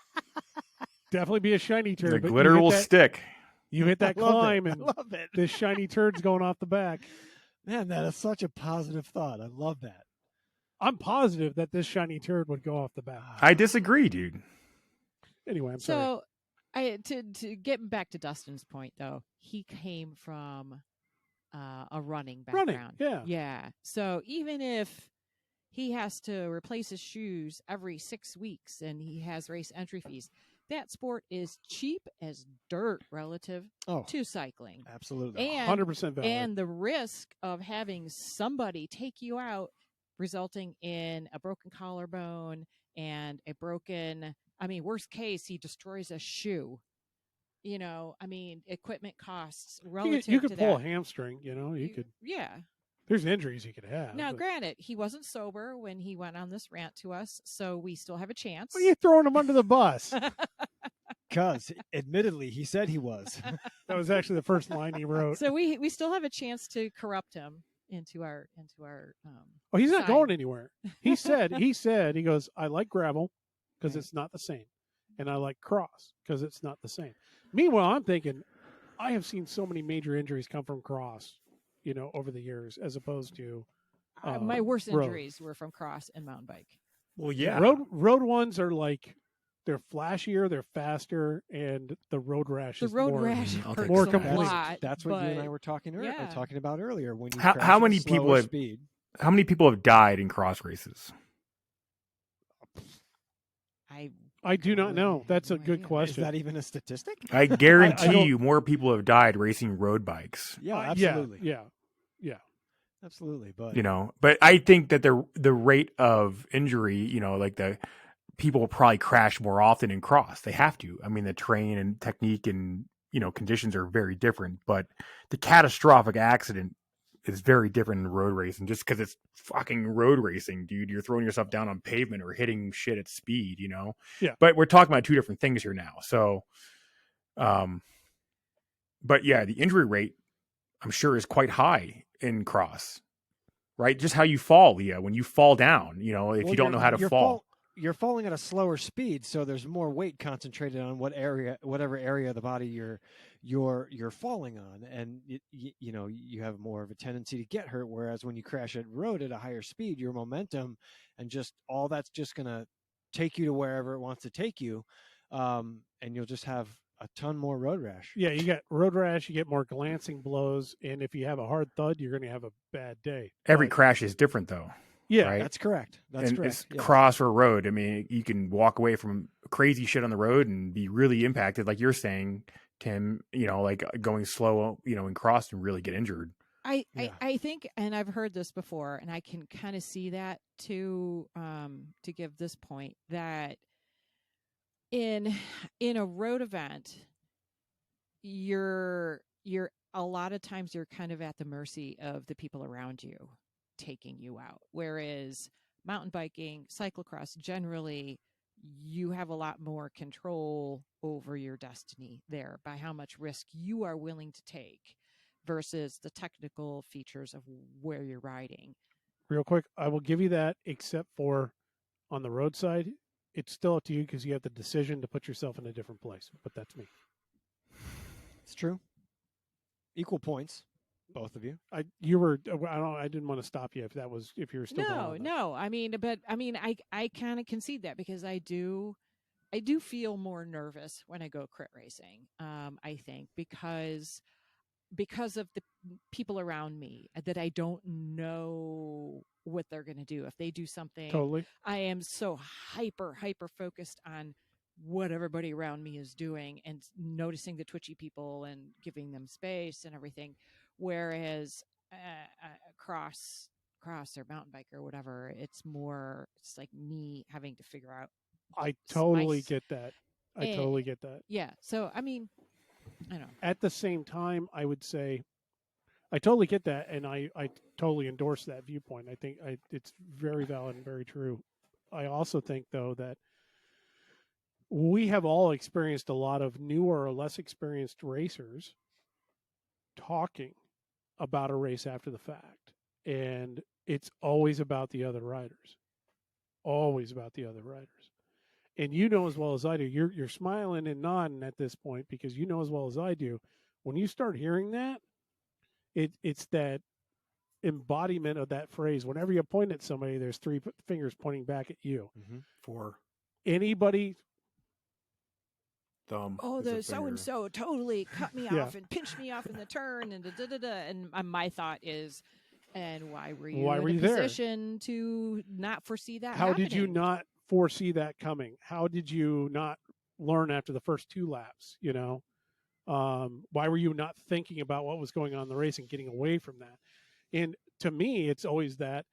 Definitely be a shiny turd. The but glitter will stick. You hit that I love climb it. and I love it. this shiny turd's going off the back. Man, that is such a positive thought. I love that. I'm positive that this shiny turd would go off the back. I disagree, dude. Anyway, I'm sorry. So, to get back to Dustin's point, though, he came from a running background. Yeah. So even if he has to replace his shoes every 6 weeks and he has race entry fees, that sport is cheap as dirt relative to cycling. Absolutely. And 100% valid. And the risk of having somebody take you out resulting in a broken collarbone and a broken, worst case, he destroys a shoe. Equipment costs relative you could to pull that. a hamstring, you could. Yeah. There's injuries you could have. Now, but- granted, he wasn't sober when he went on this rant to us, so we still have a chance. Why are you throwing him under the bus? Because, admittedly, he said he was. That was actually the first line he wrote. So we still have a chance to corrupt him into our Oh, he's not side. going anywhere. He said, he goes, I like gravel because it's not the same. And I like cross because it's not the same. Meanwhile, I'm thinking, I have seen so many major injuries come from cross, over the years, as opposed to my worst road. injuries were from cross and mountain bike. Well, yeah. Road ones are like, they're flashier, they're faster, and the road rash The is road more, rash I'll hurts take more a complete. lot. That's what you and I but were talking about earlier. When you How crash many at people slower have- speed? How many people have died in cross races? I do not know. That's a good Is question. that even a statistic? I guarantee don't- you more people have died racing road bikes. Yeah, absolutely. Yeah. Absolutely. But But I think that the rate of injury, like the people will probably crash more often in cross. They have to. The terrain and technique and conditions are very different, but the catastrophic accident is very different in road racing just because it's fucking road racing, dude. You're throwing yourself down on pavement or hitting shit at speed, Yeah. But we're talking about two different things here now. So, but yeah, the injury rate I'm sure is quite high in cross, right? Just how you fall, Leah, when you fall down, if you don't know how to fall. You're falling at a slower speed, so there's more weight concentrated on whatever area of the body you're falling on, and you have more of a tendency to get hurt. Whereas when you crash at road at a higher speed, your momentum and just all that's just gonna take you to wherever it wants to take you, and you'll just have a ton more road rash. Yeah, you get road rash, you get more glancing blows, and if you have a hard thud, you're going to have a bad day. Every But, crash is different, though. yeah, right? That's correct. That's and correct. it's cross or road. I mean, you can walk away from crazy shit on the road and be really impacted, like you're saying, Tim. Like going slow, and cross and really get injured. I think, and I've heard this before, and I can kind of see that to give this point, that in a road event, you're a lot of times you're kind of at the mercy of the people around you taking you out. Whereas mountain biking, cyclocross, generally you have a lot more control over your destiny there by how much risk you are willing to take versus the technical features of where you're riding. real quick, I will give you that, except for on the roadside, it's still up to you because you have the decision to put yourself in a different place. But that's me. It's true. Equal points, both of you. I didn't want to stop you if you were still going on that. No. I kind of concede that because I do feel more nervous when I go crit racing. I think because of the people around me that I don't know what they're going to do. If they do something, Totally. I am so hyper focused on what everybody around me is doing and noticing the twitchy people and giving them space and everything. Whereas cross or mountain bike or whatever, it's like me having to figure out. I totally get that. Yeah. So, I mean, I don't know. At the same time, I would say I totally get that, and I totally endorse that viewpoint. I think it's very valid and very true. I also think, though, that we have all experienced a lot of newer or less experienced racers talking about a race after the fact, and it's always about the other riders. Always about the other riders. And you know as well as I do, you're smiling and nodding at this point because you know as well as I do, when you start hearing that, it's that embodiment of that phrase. Whenever you point at somebody, there's three fingers pointing back at you. Mm-hmm. For anybody. Thumb. Oh, the so and so totally cut me off and pinched me off in the turn and and my thought is, and why were you in a position to not foresee that? How happening? did you not foresee that coming? How did you not learn after the first two laps? Why were you not thinking about what was going on in the race and getting away from that? And to me, it's always that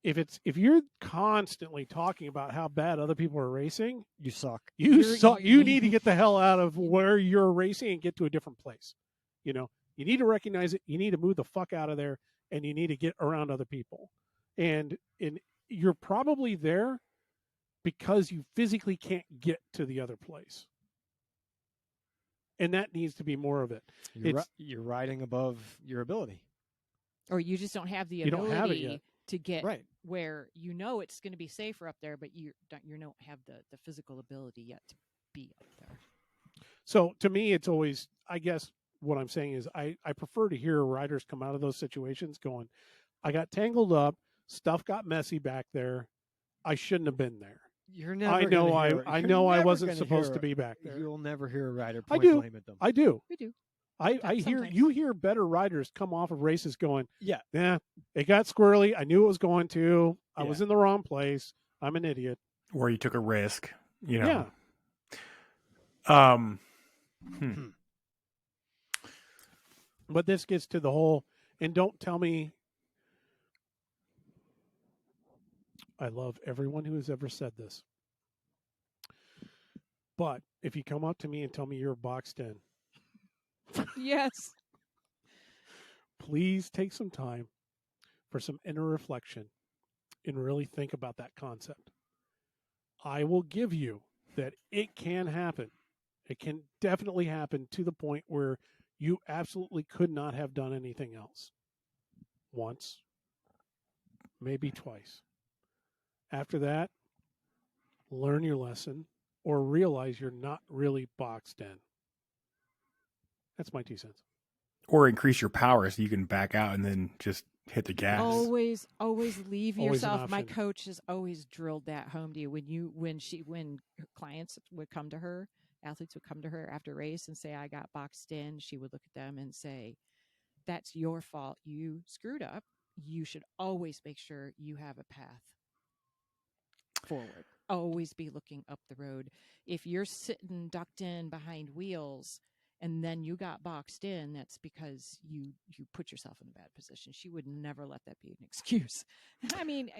if you're constantly talking about how bad other people are racing, you suck. You need to get the hell out of where you're racing and get to a different place. You need to recognize it. You need to move the fuck out of there, and you need to get around other people. And you're probably there because you physically can't get to the other place. And that needs to be more of it. You're riding above your ability. Or you just don't have the ability don't have it yet. To get right where it's going to be safer up there, but you don't have the physical ability yet to be up there. So to me, it's always, I guess what I'm saying is I prefer to hear riders come out of those situations going, I got tangled up, stuff got messy back there, I shouldn't have been there. I know I wasn't supposed to be back there. You'll never hear a rider point blame at them. I do. We do. I hear better riders come off of races going, yeah, it got squirrely. I knew it was going to. I was in the wrong place. I'm an idiot. Or you took a risk, Yeah. But this gets to the whole, and don't tell me. I love everyone who has ever said this. But if you come up to me and tell me you're boxed in, yes, please take some time for some inner reflection and really think about that concept. I will give you that it can happen. It can definitely happen to the point where you absolutely could not have done anything else. Once, maybe twice. After that, learn your lesson or realize you're not really boxed in. That's my 2 cents. Or increase your power so you can back out and then just hit the gas. Always leave Always an yourself. My option. coach has always drilled that home to you when her clients would come to her, athletes would come to her after race and say, I got boxed in. She would look at them and say, that's your fault. You screwed up. You should always make sure you have a path forward. Always be looking up the road. If you're sitting ducked in behind wheels and then you got boxed in, that's because you put yourself in a bad position. She would never let that be an excuse. I mean,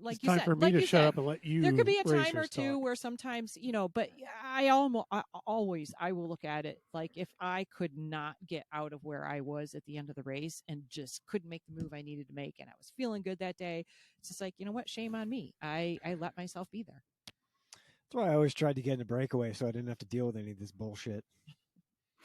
like It's you time said, for me like to you shut said, up and let you. there could be a time or racers two talk. where sometimes, but I will look at it like if I could not get out of where I was at the end of the race and just couldn't make the move I needed to make, and I was feeling good that day, it's just like, you know what, shame on me. I let myself be there. That's why I always tried to get in a breakaway so I didn't have to deal with any of this bullshit.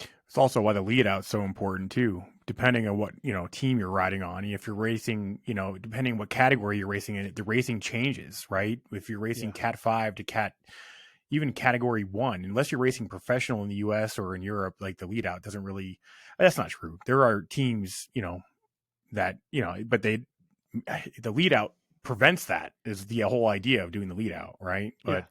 It's also why the lead out's so important too, depending on what, team you're riding on. If you're racing, depending on what category you're racing in, the racing changes, right? If you're racing Cat 5 to even category 1, unless you're racing professional in the US or in Europe, like the lead out doesn't really, that's not true. There are teams, that, but the lead out prevents that, is the whole idea of doing the lead out, right? But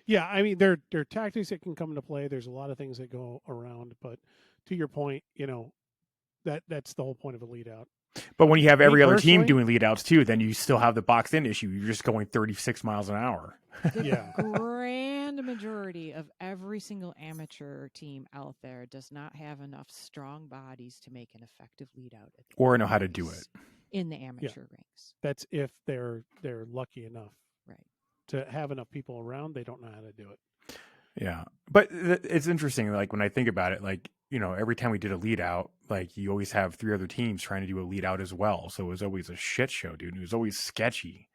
Yeah, I mean, there are tactics that can come into play. There's a lot of things that go around, but to your point, that's the whole point of a lead out. But when you have every other team personally- doing lead outs too, then you still have the boxed in issue. You're just going 36 miles an hour. The Yeah. grand majority of every single amateur team out there does not have enough strong bodies to make an effective lead out at the Or end know of how the to do race it. in the amateur ranks. That's if they're lucky enough Right. to have enough people around. They don't know how to do it. Yeah. But it's interesting. Like when I think about it, like, every time we did a lead out, like you always have 3 other teams trying to do a lead out as well. So it was always a shit show, dude. It was always sketchy.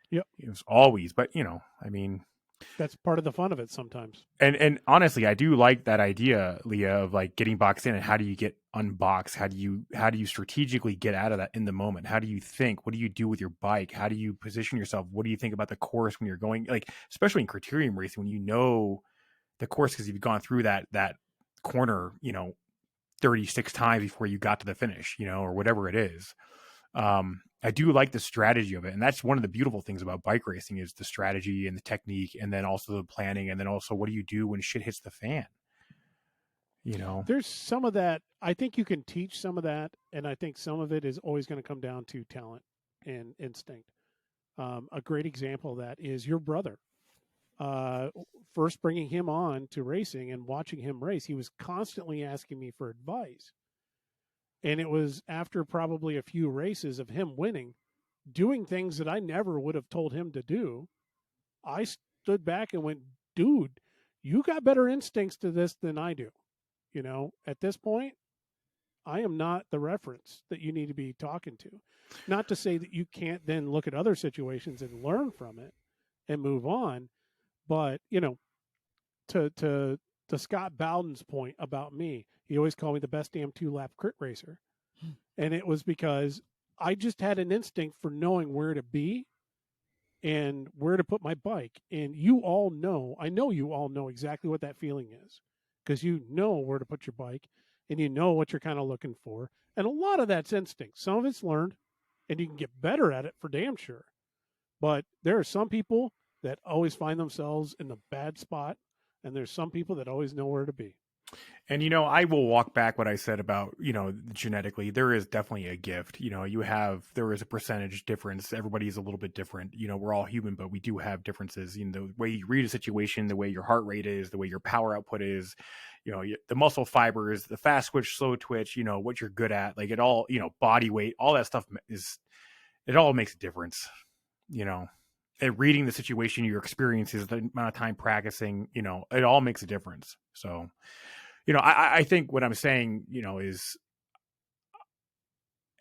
Yep. It was always, but I mean, That's part of the fun of it sometimes. and honestly, I do like that idea, Leah, of like getting boxed in and how do you get unboxed? How do you strategically get out of that in the moment? How do you think? What do you do with your bike? How do you position yourself? What do you think about the course when you're going, like, especially in criterium racing, when you know the course because you've gone through that corner, 36 times before you got to the finish, or whatever it is. I do like the strategy of it. And that's one of the beautiful things about bike racing is the strategy and the technique, and then also the planning. And then also, what do you do when shit hits the fan? There's some of that. I think you can teach some of that. And I think some of it is always going to come down to talent and instinct. A great example of that is your brother. First bringing him on to racing and watching him race, he was constantly asking me for advice. And it was after probably a few races of him winning, doing things that I never would have told him to do. I stood back and went, dude, you got better instincts to this than I do. At this point, I am not the reference that you need to be talking to. Not to say that you can't then look at other situations and learn from it and move on. But, to Scott Bowden's point about me, he always called me the best damn 2-lap crit racer. And it was because I just had an instinct for knowing where to be and where to put my bike. And I know you all know exactly what that feeling is, because you know where to put your bike and you know what you're kind of looking for. And a lot of that's instinct. Some of it's learned, and you can get better at it for damn sure. But there are some people that always find themselves in the bad spot, and there's some people that always know where to be. And, I will walk back what I said about, genetically, there is definitely a gift. There is a percentage difference. Everybody's a little bit different. We're all human, but we do have differences. The way you read a situation, the way your heart rate is, the way your power output is, the muscle fibers, the fast twitch, slow twitch, what you're good at, like it all, body weight, all that stuff it all makes a difference, And reading the situation, your experiences, the amount of time practicing, it all makes a difference. So, I think what I'm saying, is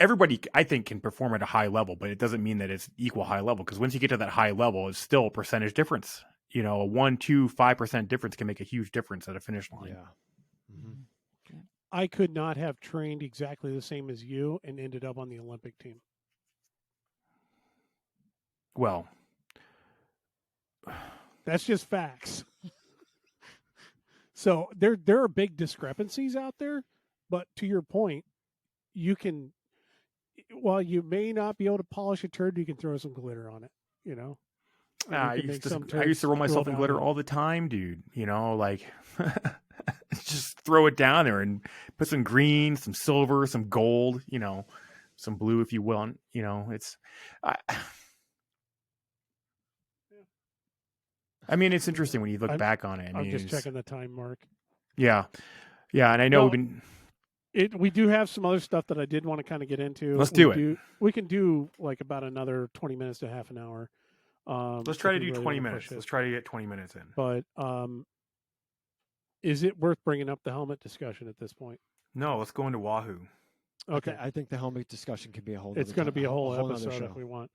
everybody, I think, can perform at a high level, but it doesn't mean that it's equal high level, because once you get to that high level, it's still a percentage difference. A 1, 2, 5% difference can make a huge difference at a finish line. Yeah. Mm-hmm. I could not have trained exactly the same as you and ended up on the Olympic team. Well, that's just facts. So there are big discrepancies out there, but to your point, you can while you may not be able to polish a turd, you can throw some glitter on it. And you I can make some used to roll turds myself in glitter downhill. all the time, dude. Like just throw it down there and put some green, some silver, some gold, some blue if you want. It's I mean, it's interesting when you look back on it. I I'm mean, just checking the time, Mark. Yeah, and I know No, we do have some other stuff that I did want to kind of get into. Let's do it. We can do like about another 20 minutes to half an hour. Let's try to if we do really 20 wanna minutes. push it. Let's try to get 20 minutes in. But is it worth bringing up the helmet discussion at this point? No, let's go into Wahoo. Okay. I think the helmet discussion could be a whole. It's going to be a whole nother episode show. if we want.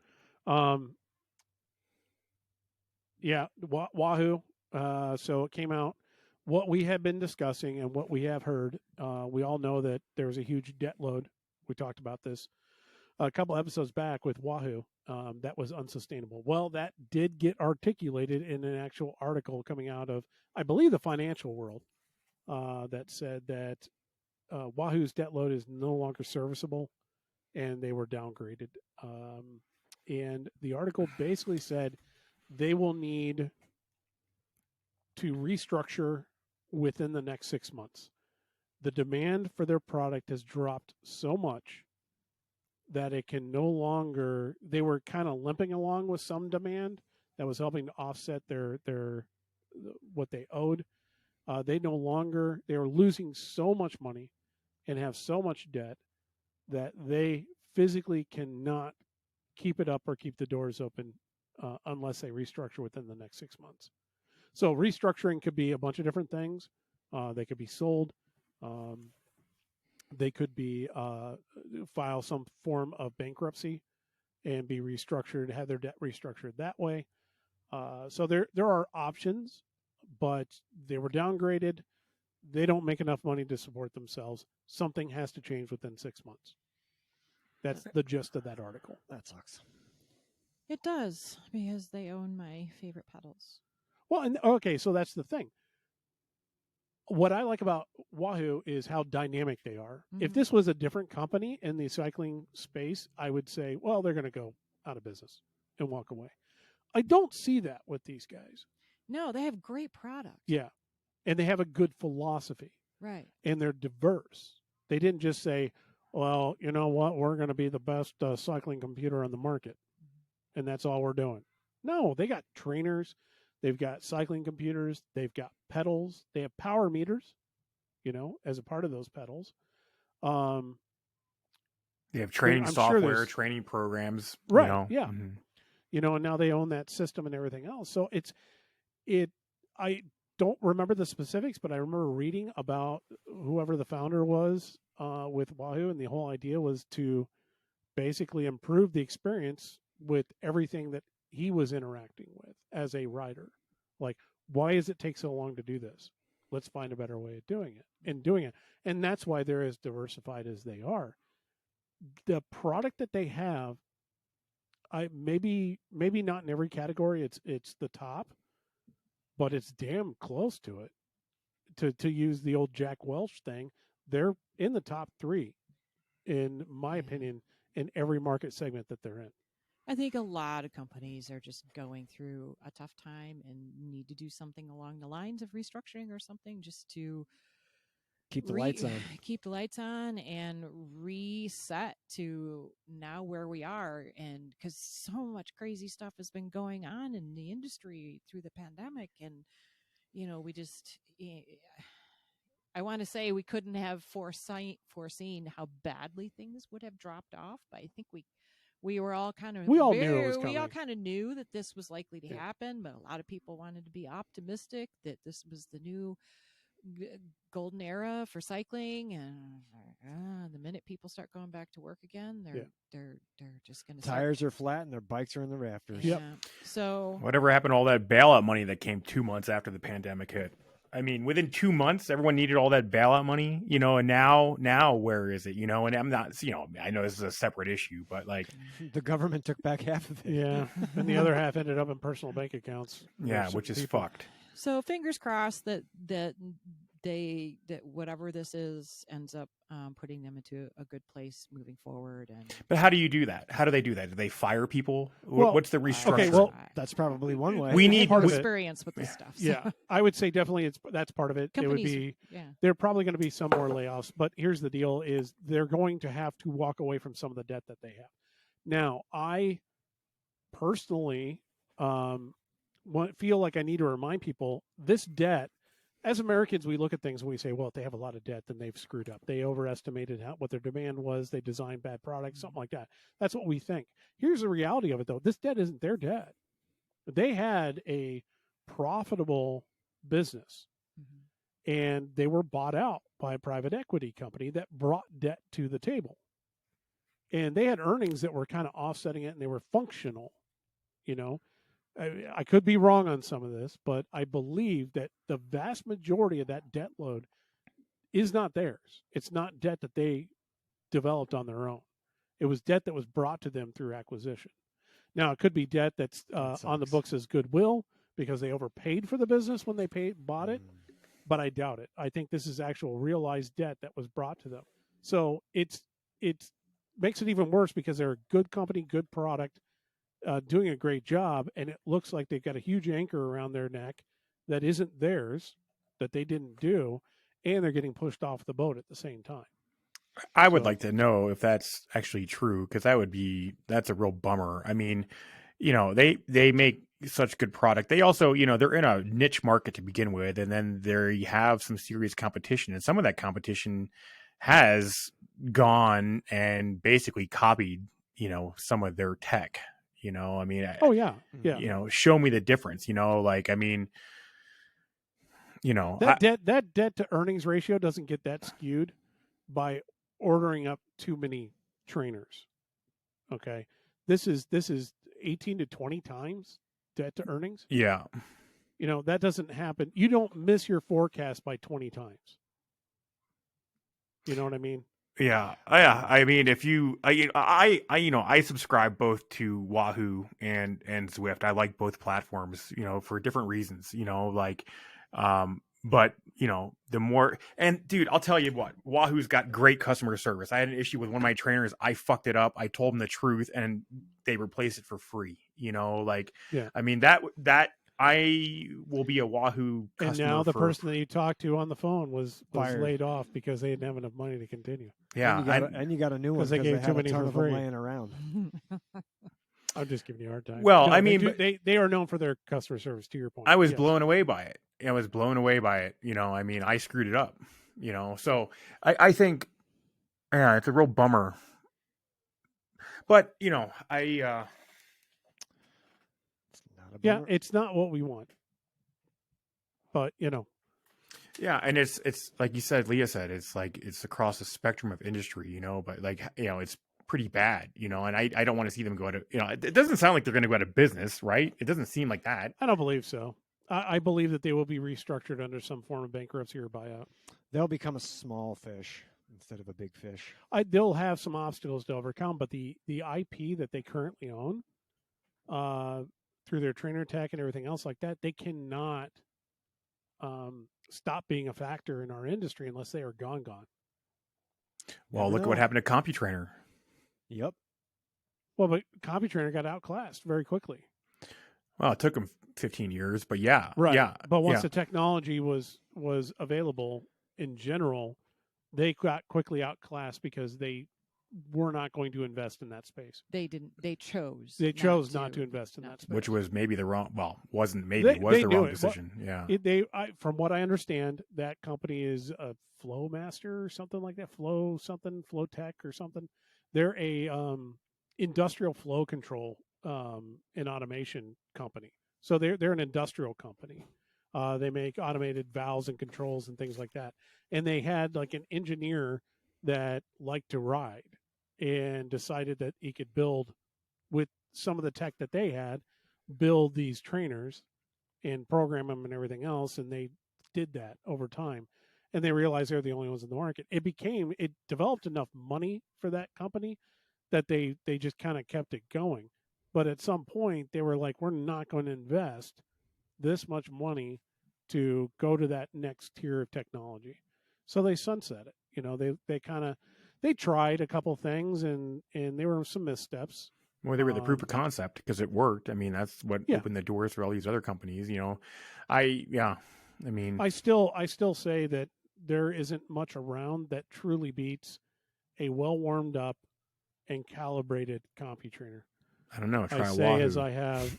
Yeah, Wahoo. So it came out. What we have been discussing and what we have heard, we all know that there was a huge debt load. We talked about this a couple episodes back with Wahoo. That was unsustainable. Well, that did get articulated in an actual article coming out of, I believe, the financial world that said that Wahoo's debt load is no longer serviceable and they were downgraded. And the article basically said they will need to restructure within the next 6 months. The demand for their product has dropped so much that it can no longer, they were kind of limping along with some demand that was helping to offset their what they owed. They were losing so much money and have so much debt that they physically cannot keep it up or keep the doors open unless they restructure within the next 6 months. So restructuring could be a bunch of different things. They could be sold. They could be file some form of bankruptcy and be restructured, have their debt restructured that way. So there are options, but they were downgraded. They don't make enough money to support themselves. Something has to change within 6 months. That's the gist of that article. That sucks. It does, because they own my favorite pedals. Well, and okay, so that's the thing. What I like about Wahoo is how dynamic they are. Mm-hmm. If this was a different company in the cycling space, I would say, well, they're going to go out of business and walk away. I don't see that with these guys. No, they have great products. Yeah. And they have a good philosophy. Right. And they're diverse. They didn't just say, well, you know what, we're going to be the best cycling computer on the market. And that's all we're doing. No, they got trainers. They've got cycling computers. They've got pedals. They have power meters, as a part of those pedals. They have training software, training programs. Right, yeah. Mm-hmm. And now they own that system and everything else. So I don't remember the specifics, but I remember reading about whoever the founder was with Wahoo, and the whole idea was to basically improve the experience with everything that he was interacting with as a rider. Like, why does it take so long to do this? Let's find a better way of doing it. And that's why they're as diversified as they are. The product that they have, maybe not in every category it's the top, but it's damn close to it. To use the old Jack Welch thing, they're in the top 3, in my opinion, in every market segment that they're in. I think a lot of companies are just going through a tough time and need to do something along the lines of restructuring or something just to keep the lights on. Keep the lights on and reset to now where we are. And because so much crazy stuff has been going on in the industry through the pandemic. And, we just, I want to say we couldn't have foreseen how badly things would have dropped off. But I think we were all kind of knew it was coming. We all kind of knew that this was likely to happen, but a lot of people wanted to be optimistic that this was the new golden era for cycling. And the minute people start going back to work again, they're just going to tires are flat and their bikes are in the rafters. Yep. So whatever happened to all that bailout money that came 2 months after the pandemic hit? I mean, within 2 months, everyone needed all that bailout money, and now where is it, and I'm not, I know this is a separate issue, but like the government took back half of it. Yeah. And the other half ended up in personal bank accounts. Yeah, which is fucked. So fingers crossed that that whatever this is ends up putting them into a good place moving forward. And But how do you do that? How do they do that? Do they fire people? Well, What's the restructuring? okay, well, That's probably one way. We I need have part no of it. experience with this stuff. So. Yeah, I would say definitely that's part of it. Companies, It would be yeah. there are probably going to be some more layoffs, but here's the deal: is they're going to have to walk away from some of the debt that they have. Now, I personally feel like I need to remind people this debt. As Americans, we look at things and we say, well, if they have a lot of debt, then they've screwed up. They overestimated what their demand was. They designed bad products, something like that. That's what we think. Here's the reality of it, though. This debt isn't their debt. They had a profitable business, and they were bought out by a private equity company that brought debt to the table. And they had earnings that were kind of offsetting it, and they were functional, you know. I could be wrong on some of this, but I believe that the vast majority of that debt load is not theirs. It's not debt that they developed on their own. It was debt that was brought to them through acquisition. Now, it could be debt that's on the books as goodwill because they overpaid for the business when they bought it, but I doubt it. I think this is actual realized debt that was brought to them. So it makes it even worse because they're a good company, good product, doing a great job, and it looks like they've got a huge anchor around their neck that isn't theirs, that they didn't do, and they're getting pushed off the boat at the same time. I would like to know if that's actually true, because that's a real bummer. I mean, you know, they make such good product. They also, you know, they're in a niche market to begin with, and then they have some serious competition, and some of that competition has gone and basically copied, you know, some of their tech. You know, I mean, oh yeah. You know, show me the difference. You know, like, I mean, you know, that debt to earnings ratio doesn't get that skewed by ordering up too many trainers. Okay, this is 18 to 20 times debt to earnings. Yeah, you know, that doesn't happen. You don't miss your forecast by 20 times. You know what I mean? Yeah. I mean, if you, I subscribe both to Wahoo and Zwift. I like both platforms, you know, for different reasons, you know, like, but you know, the more, and dude, I'll tell you what, Wahoo's got great customer service. I had an issue with one of my trainers. I fucked it up. I told them the truth and they replaced it for free. You know, like, yeah. I mean, that I will be a Wahoo customer. And now the person that you talked to on the phone was laid off because they didn't have enough money to continue. Yeah, and you got a new one because they gave too many for free laying around. I'm just giving you a hard time. Well, no, I mean, they are known for their customer service. To your point, I was blown away by it. I was blown away by it. You know, I mean, I screwed it up. You know, so I think, yeah, it's a real bummer. But you know, it's not what we want. But you know, yeah, and it's like you said, Leah said, it's like it's across the spectrum of industry. You know, but like, you know, it's pretty bad. You know, and I don't want to see them go out of. You know, it doesn't sound like they're going to go out of business, right? It doesn't seem like that. I don't believe so. I believe that they will be restructured under some form of bankruptcy or buyout. They'll become a small fish instead of a big fish. They'll have some obstacles to overcome, but the IP that they currently own, through their trainer tech and everything else like that, they cannot stop being a factor in our industry unless they are gone. Well, look at what happened to CompuTrainer. Yep. Well, but CompuTrainer got outclassed very quickly. Well, it took them 15 years, but yeah. Right. Yeah. But once the technology was available in general, they got quickly outclassed because they were not going to invest in that space. They didn't. They chose. They chose not to invest in that space, which was maybe the wrong. Well, wasn't maybe was the wrong decision. Well, yeah. From what I understand, that company is a Flow Master or something like that. Flow Tech or something. They're a industrial flow control and automation company. So they're an industrial company. They make automated valves and controls and things like that. And they had like an engineer that liked to ride and decided that he could build, with some of the tech that they had, build these trainers and program them and everything else. And they did that over time. And they realized they're the only ones in the market. It developed enough money for that company that they just kind of kept it going. But at some point they were like, we're not going to invest this much money to go to that next tier of technology. So they sunset it. They tried a couple things and there were some missteps. Well, they were the proof of concept because it worked. I mean, that's what opened the doors for all these other companies. I still say that there isn't much around that truly beats a well warmed up and calibrated CompuTrainer. I don't know. Try I a say Wahoo. as I have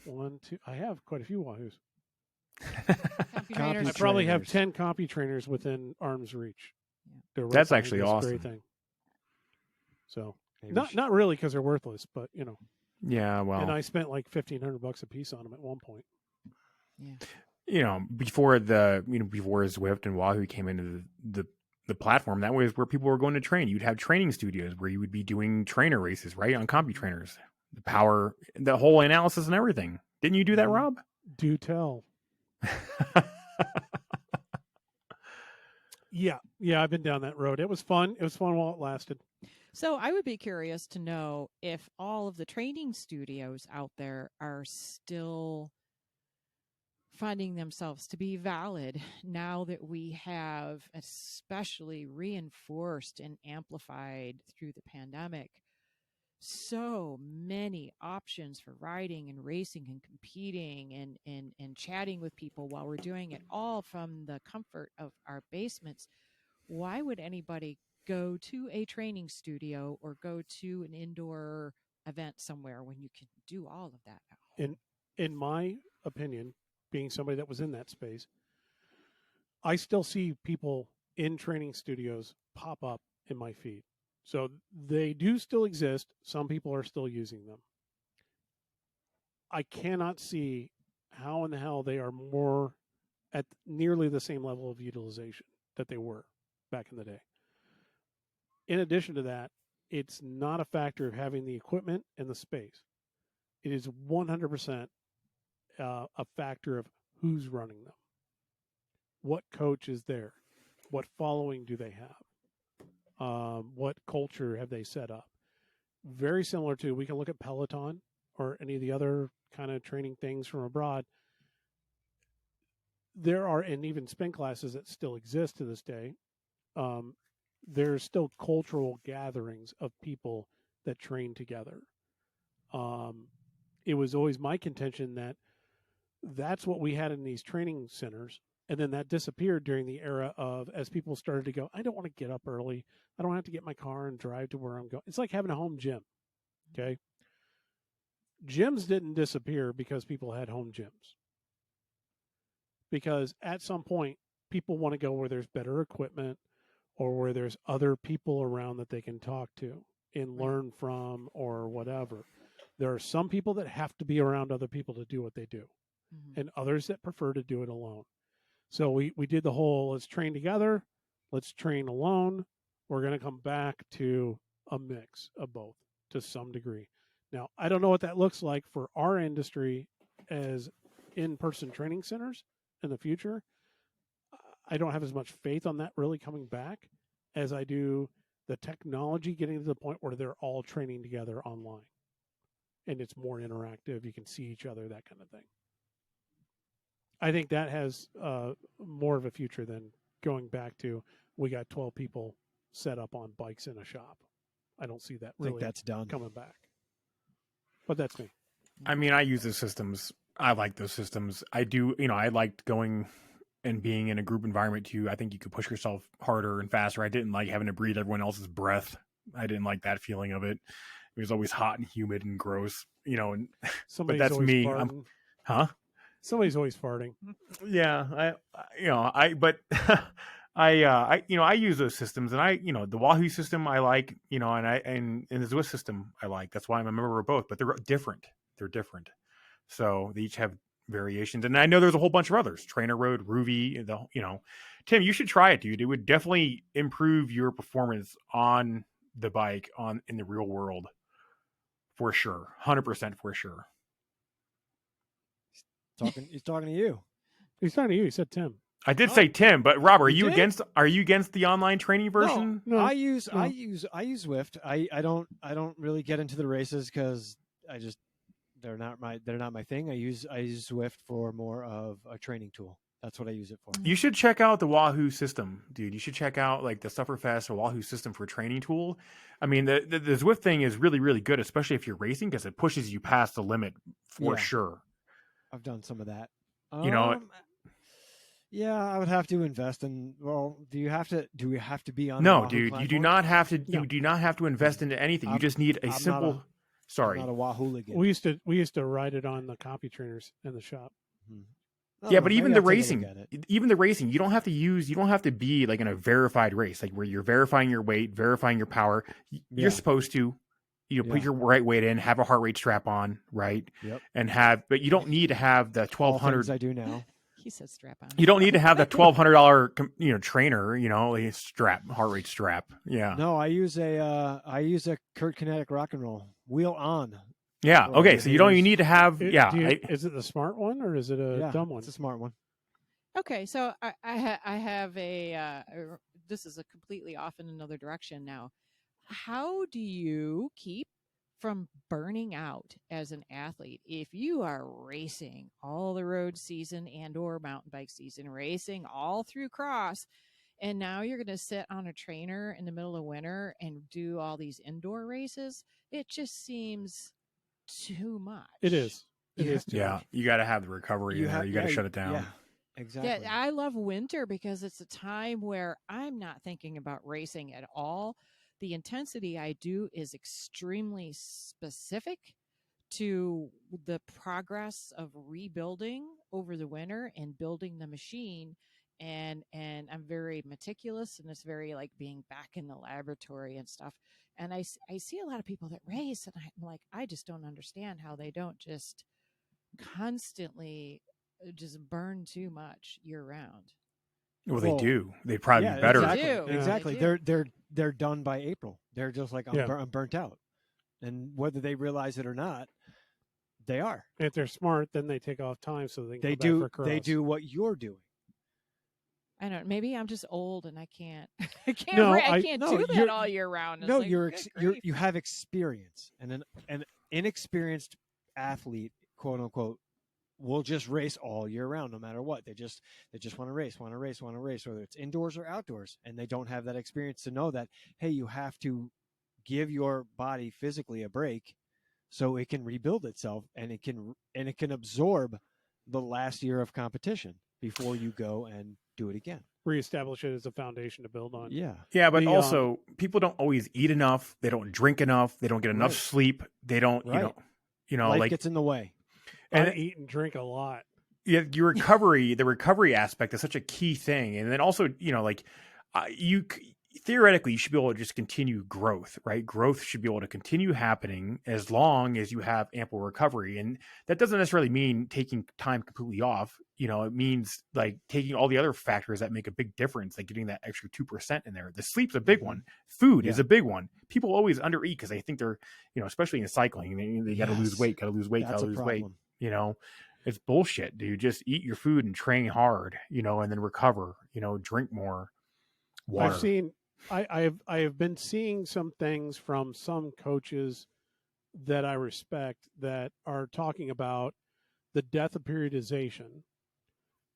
I have quite a few Wahoos. CompuTrainers. I probably have 10 CompuTrainers within arm's reach. Right That's actually awesome. Great thing. So not really because they're worthless, but Yeah, well, and I spent like $1,500 a piece on them at one point. Yeah. Before Zwift and Wahoo came into the platform, that was where people were going to train. You'd have training studios where you would be doing trainer races, right, on CompuTrainers. The power, the whole analysis and everything. Didn't you do that, Rob? Do tell. Yeah, I've been down that road. It was fun. It was fun while it lasted. So I would be curious to know if all of the training studios out there are still finding themselves to be valid now that we have especially reinforced and amplified through the pandemic so many options for riding and racing and competing and chatting with people while we're doing it all from the comfort of our basements. Why would anybody go to a training studio or go to an indoor event somewhere when you can do all of that at home? In my opinion, being somebody that was in that space, I still see people in training studios pop up in my feed. So they do still exist. Some people are still using them. I cannot see how in the hell they are more at nearly the same level of utilization that they were back in the day. In addition to that, it's not a factor of having the equipment and the space. It is 100% a factor of who's running them. What coach is there? What following do they have? What culture have they set up? Very similar to, we can look at Peloton or any of the other kind of training things from abroad. There are, and even spin classes that still exist to this day, there's still cultural gatherings of people that train together. It was always my contention that that's what we had in these training centers. And then that disappeared during the era of, as people started to go, I don't want to get up early. I don't have to get my car and drive to where I'm going. It's like having a home gym. Okay. Gyms didn't disappear because people had home gyms. Because at some point, people want to go where there's better equipment or where there's other people around that they can talk to and learn from or whatever. There are some people that have to be around other people to do what they do, and others that prefer to do it alone. So we did the whole, let's train together, let's train alone. We're going to come back to a mix of both to some degree. Now, I don't know what that looks like for our industry as in-person training centers in the future. I don't have as much faith on that really coming back as I do the technology getting to the point where they're all training together online. And it's more interactive. You can see each other, that kind of thing. I think that has more of a future than going back to, we got 12 people set up on bikes in a shop. I don't see that really I think that's done. coming back. But that's me. I mean, I use those systems. I like those systems. I do, I liked going and being in a group environment too. I think you could push yourself harder and faster. I didn't like having to breathe everyone else's breath. I didn't like that feeling of it. It was always hot and humid and gross, and Somebody's but that's always me. Farting. Somebody's always farting. Yeah, I use those systems, and the Wahoo system I like, and the Zwift system I like. That's why I'm a member of both, but they're different. So they each have variations, and I know there's a whole bunch of others. Trainer Road, Ruby, Tim, you should try it, dude. It would definitely improve your performance on the bike in the real world, for sure, 100% for sure. He's talking to you. He's talking to you. He said Tim. I did say Tim, but Rob, are you against the online training version? No. I use Zwift. I don't really get into the races because they're not my thing. I use Zwift for more of a training tool. That's what I use it for. You should check out the Wahoo system, dude. You should check out like the Sufferfest or Wahoo system for a training tool. I mean, the Zwift thing is really, really good, especially if you're racing, because it pushes you past the limit for sure. I've done some of that. You know, yeah, I would have to invest in. Well, do we have to be on? no, Wahoo dude, you platform? do not have to. No. You do not have to invest into anything. You just need a simple. Sorry, I'm not a Wahooligan. We used to ride it on the copy trainers in the shop. Yeah, but even the racing, you don't have to be like in a verified race, like where you're verifying your weight, verifying your power. You're supposed to, put your right weight in, have a heart rate strap on, right? Yep. But you don't need to have the $1,200. I do now. He said strap on. You don't need to have the $1,200, trainer, like heart rate strap. Yeah. No, I use a Kurt Kinetic Rock and Roll wheel on. Yeah. Okay. So you need to have. Is it the smart one or is it a dumb one? It's a smart one. Okay, so I have a. This is a completely off in another direction now. How do you keep from burning out as an athlete if you are racing all the road season and or mountain bike season, racing all through cross, and now you're going to sit on a trainer in the middle of winter and do all these indoor races? It just seems too much. It is. It is too much. You got to have the recovery. You got to shut it down. Yeah, exactly. Yeah, I love winter because it's a time where I'm not thinking about racing at all. The intensity I do is extremely specific to the progress of rebuilding over the winter and building the machine. And I'm very meticulous, and it's very like being back in the laboratory and stuff. And I see a lot of people that race, and I'm like, I just don't understand how they don't just constantly just burn too much year round. Well, they do. They'd probably be better. Exactly. They do. They're done by April. They're just like, I'm burnt out. And whether they realize it or not, they are. If they're smart, then they take off time so they can go back for cross. They do what you're doing. I don't know. Maybe I'm just old and I can't. I can't do that all year round. No, you have experience, and an inexperienced athlete, quote unquote, will just race all year round, no matter what. They just want to race, whether it's indoors or outdoors, and they don't have that experience to know that, hey, you have to give your body physically a break so it can rebuild itself and it can absorb the last year of competition before you go and do it again. Reestablish it as a foundation to build on. Yeah, but also people don't always eat enough. They don't drink enough. They don't get enough sleep. They don't, Life like gets in the way. And eat and drink a lot. Yeah, the recovery aspect is such a key thing. And then also, theoretically, you should be able to just continue growth, right? Growth should be able to continue happening as long as you have ample recovery. And that doesn't necessarily mean taking time completely off. It means like taking all the other factors that make a big difference, like getting that extra 2% in there. The sleep's a big one. Food is a big one. People always undereat because they think they're, especially in cycling, they got to lose weight, got to lose weight. It's bullshit, dude. Just eat your food and train hard, and then recover, drink more water. I have been seeing some things from some coaches that I respect that are talking about the death of periodization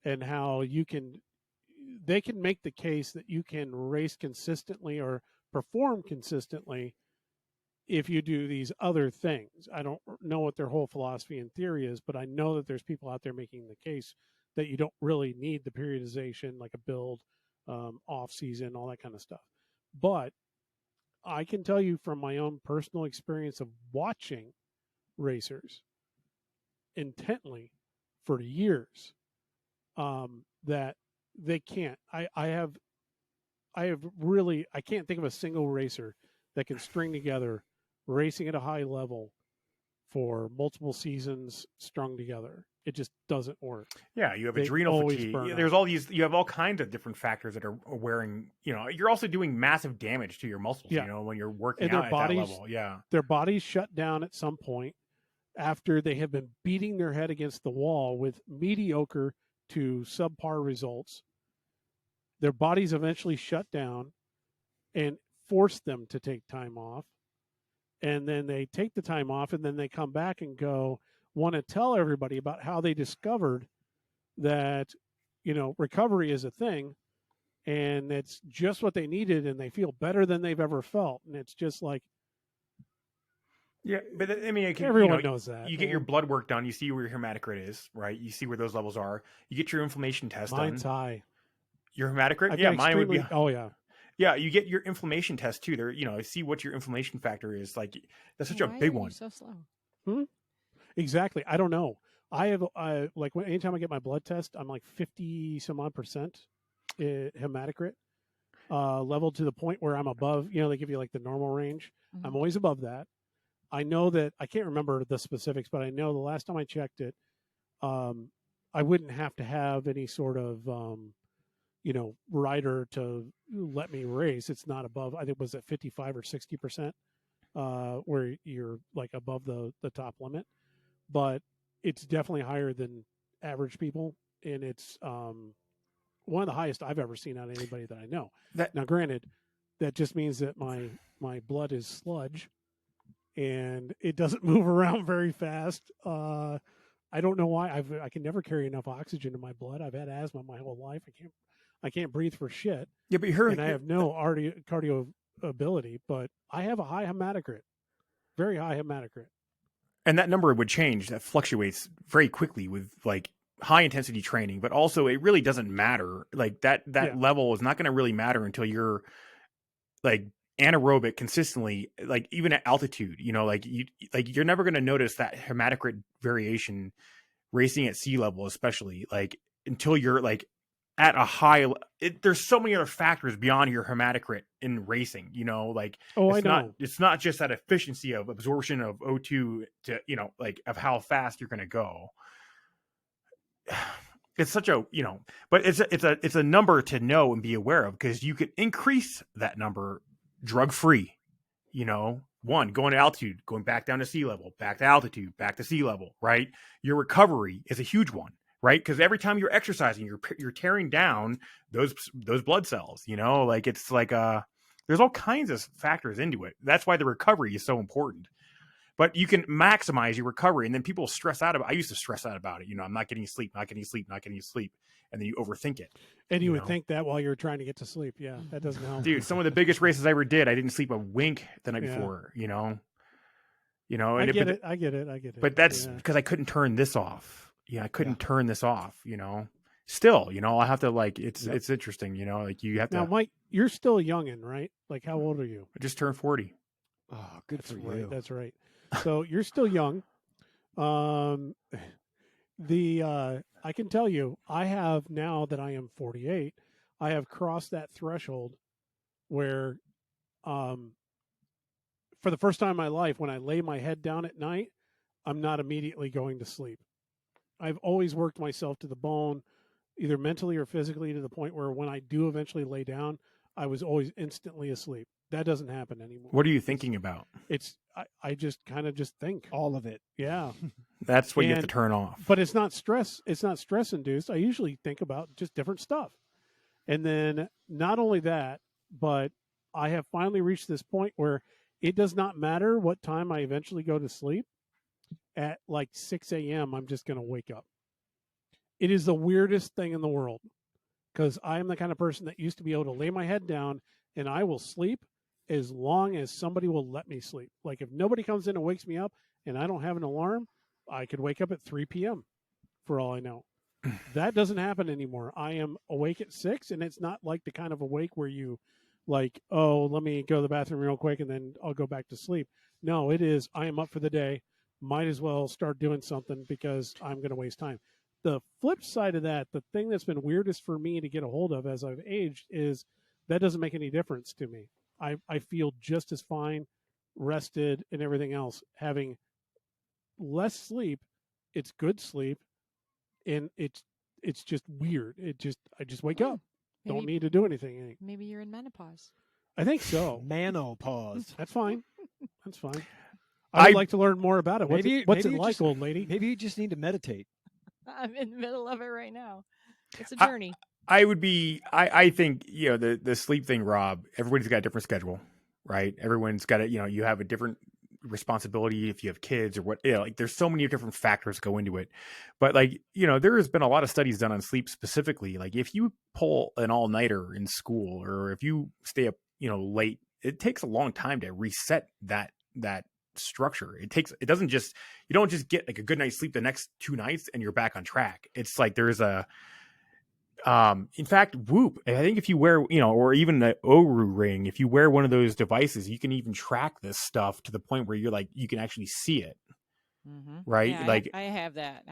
and how they can make the case that you can race consistently or perform consistently if you do these other things. I don't know what their whole philosophy and theory is, but I know that there's people out there making the case that you don't really need the periodization, like a build, off season, all that kind of stuff. But I can tell you from my own personal experience of watching racers intently for years, that they can't. I can't think of a single racer that can string together racing at a high level for multiple seasons strung together. It just doesn't work. Yeah, you have adrenal fatigue. There's all these. You have all kinds of different factors that are wearing. You're also doing massive damage to your muscles. When you're working out at that level. Yeah, their bodies shut down at some point after they have been beating their head against the wall with mediocre to subpar results. Their bodies eventually shut down and force them to take time off. And then they take the time off, and then they come back and want to tell everybody about how they discovered that recovery is a thing, and it's just what they needed, and they feel better than they've ever felt. And it's just like, yeah, but I mean, everyone knows that. You get your blood work done. You see where your hematocrit is, right? You see where those levels are. You get your inflammation test Mine's done. high. Your hematocrit? I've Yeah, got mine would be. extremely- Oh yeah. Yeah, you get your inflammation test too. There, see what your inflammation factor is. Like, that's such a Why big are you one. so slow? Exactly. I don't know. Anytime I get my blood test, I'm like 50 some odd percent hematocrit level, to the point where I'm above. They give you like the normal range. Mhm. I'm always above that. I know that I can't remember the specifics, but I know the last time I checked it, I wouldn't have to have any sort of rider to let me race. It's not above. I think it was at 55 or 60%, where you're like above the top limit, but it's definitely higher than average people, and it's one of the highest I've ever seen out of anybody that I know. Now, granted, that just means that my blood is sludge, and it doesn't move around very fast. I don't know why. I can never carry enough oxygen in my blood. I've had asthma my whole life. I can't breathe for shit. Yeah, but you're and I have no cardio ability, but I have a high hematocrit, very high hematocrit. and that number would change. That fluctuates very quickly with like high intensity training, but also it really doesn't matter. Like that Yeah. level is not going to really matter until you're like anaerobic consistently, like even at altitude. You're never going to notice that hematocrit variation racing at sea level, especially like until you're like at a high. There's so many other factors beyond your hematocrit in racing. I know. It's not just that efficiency of absorption of O2 to like of how fast you're going to go. It's such a but it's a number to know and be aware of, because you could increase that number drug free. One, going to altitude, going back down to sea level, back to altitude, back to sea level, right? Your recovery is a huge one, right? Because every time you're exercising, you're tearing down those blood cells. It's like there's all kinds of factors into it. That's why the recovery is so important. But you can maximize your recovery, and then people stress out about. I used to stress out about it. I'm not getting sleep, not getting sleep, not getting sleep, and then you overthink it. And you would think that while you're trying to get to sleep. Yeah, that doesn't help. Dude, some of the biggest races I ever did, I didn't sleep a wink the night before. I get it. But that's because I couldn't turn this off. I couldn't turn this off. Still, I have to like. It's interesting. Like you have to. Now, Mike, you're still a youngin', right? Like, how old are you? I just turned 40. Oh, good That's for right. you. That's right. So you're still young. I can tell you, I have, now that I am 48, I have crossed that threshold where, for the first time in my life, when I lay my head down at night, I'm not immediately going to sleep. I've always worked myself to the bone, either mentally or physically, to the point where when I do eventually lay down, I was always instantly asleep. That doesn't happen anymore. What are you thinking about? I just kind of just think. All of it. Yeah. That's what you have to turn off. But it's not stress. It's not stress induced. I usually think about just different stuff. And then not only that, but I have finally reached this point where it does not matter what time I eventually go to sleep. At like 6 a.m., I'm just going to wake up. It is the weirdest thing in the world, because I am the kind of person that used to be able to lay my head down and I will sleep as long as somebody will let me sleep. Like if nobody comes in and wakes me up and I don't have an alarm, I could wake up at 3 p.m. for all I know. That doesn't happen anymore. I am awake at 6, and it's not like the kind of awake where you like, oh, let me go to the bathroom real quick and then I'll go back to sleep. No, it is, I am up for the day. Might as well start doing something because I'm going to waste time. The flip side of that, the thing that's been weirdest for me to get a hold of as I've aged, is that doesn't make any difference to me. I feel just as fine, rested, and everything else. Having less sleep, it's good sleep, and it's just weird. I just wake up. Don't need to do anything. Maybe you're in menopause. I think so. Menopause. That's fine. That's fine. I would like to learn more about it. What's it like, just, old lady? Maybe you just need to meditate. I'm in the middle of it right now. It's a journey. I think, the sleep thing, Rob, everybody's got a different schedule, right? Everyone's got you have a different responsibility if you have kids or what, like there's so many different factors go into it. But like, there has been a lot of studies done on sleep specifically. Like if you pull an all-nighter in school or if you stay up, late, it takes a long time to reset that structure. You don't just get like a good night's sleep the next 2 nights and you're back on track. It's like there's in fact, Whoop, I think if you wear, or even the Oru ring, if you wear one of those devices, you can even track this stuff to the point where you're like, you can actually see it. Mm-hmm. Right? Yeah, like I have that.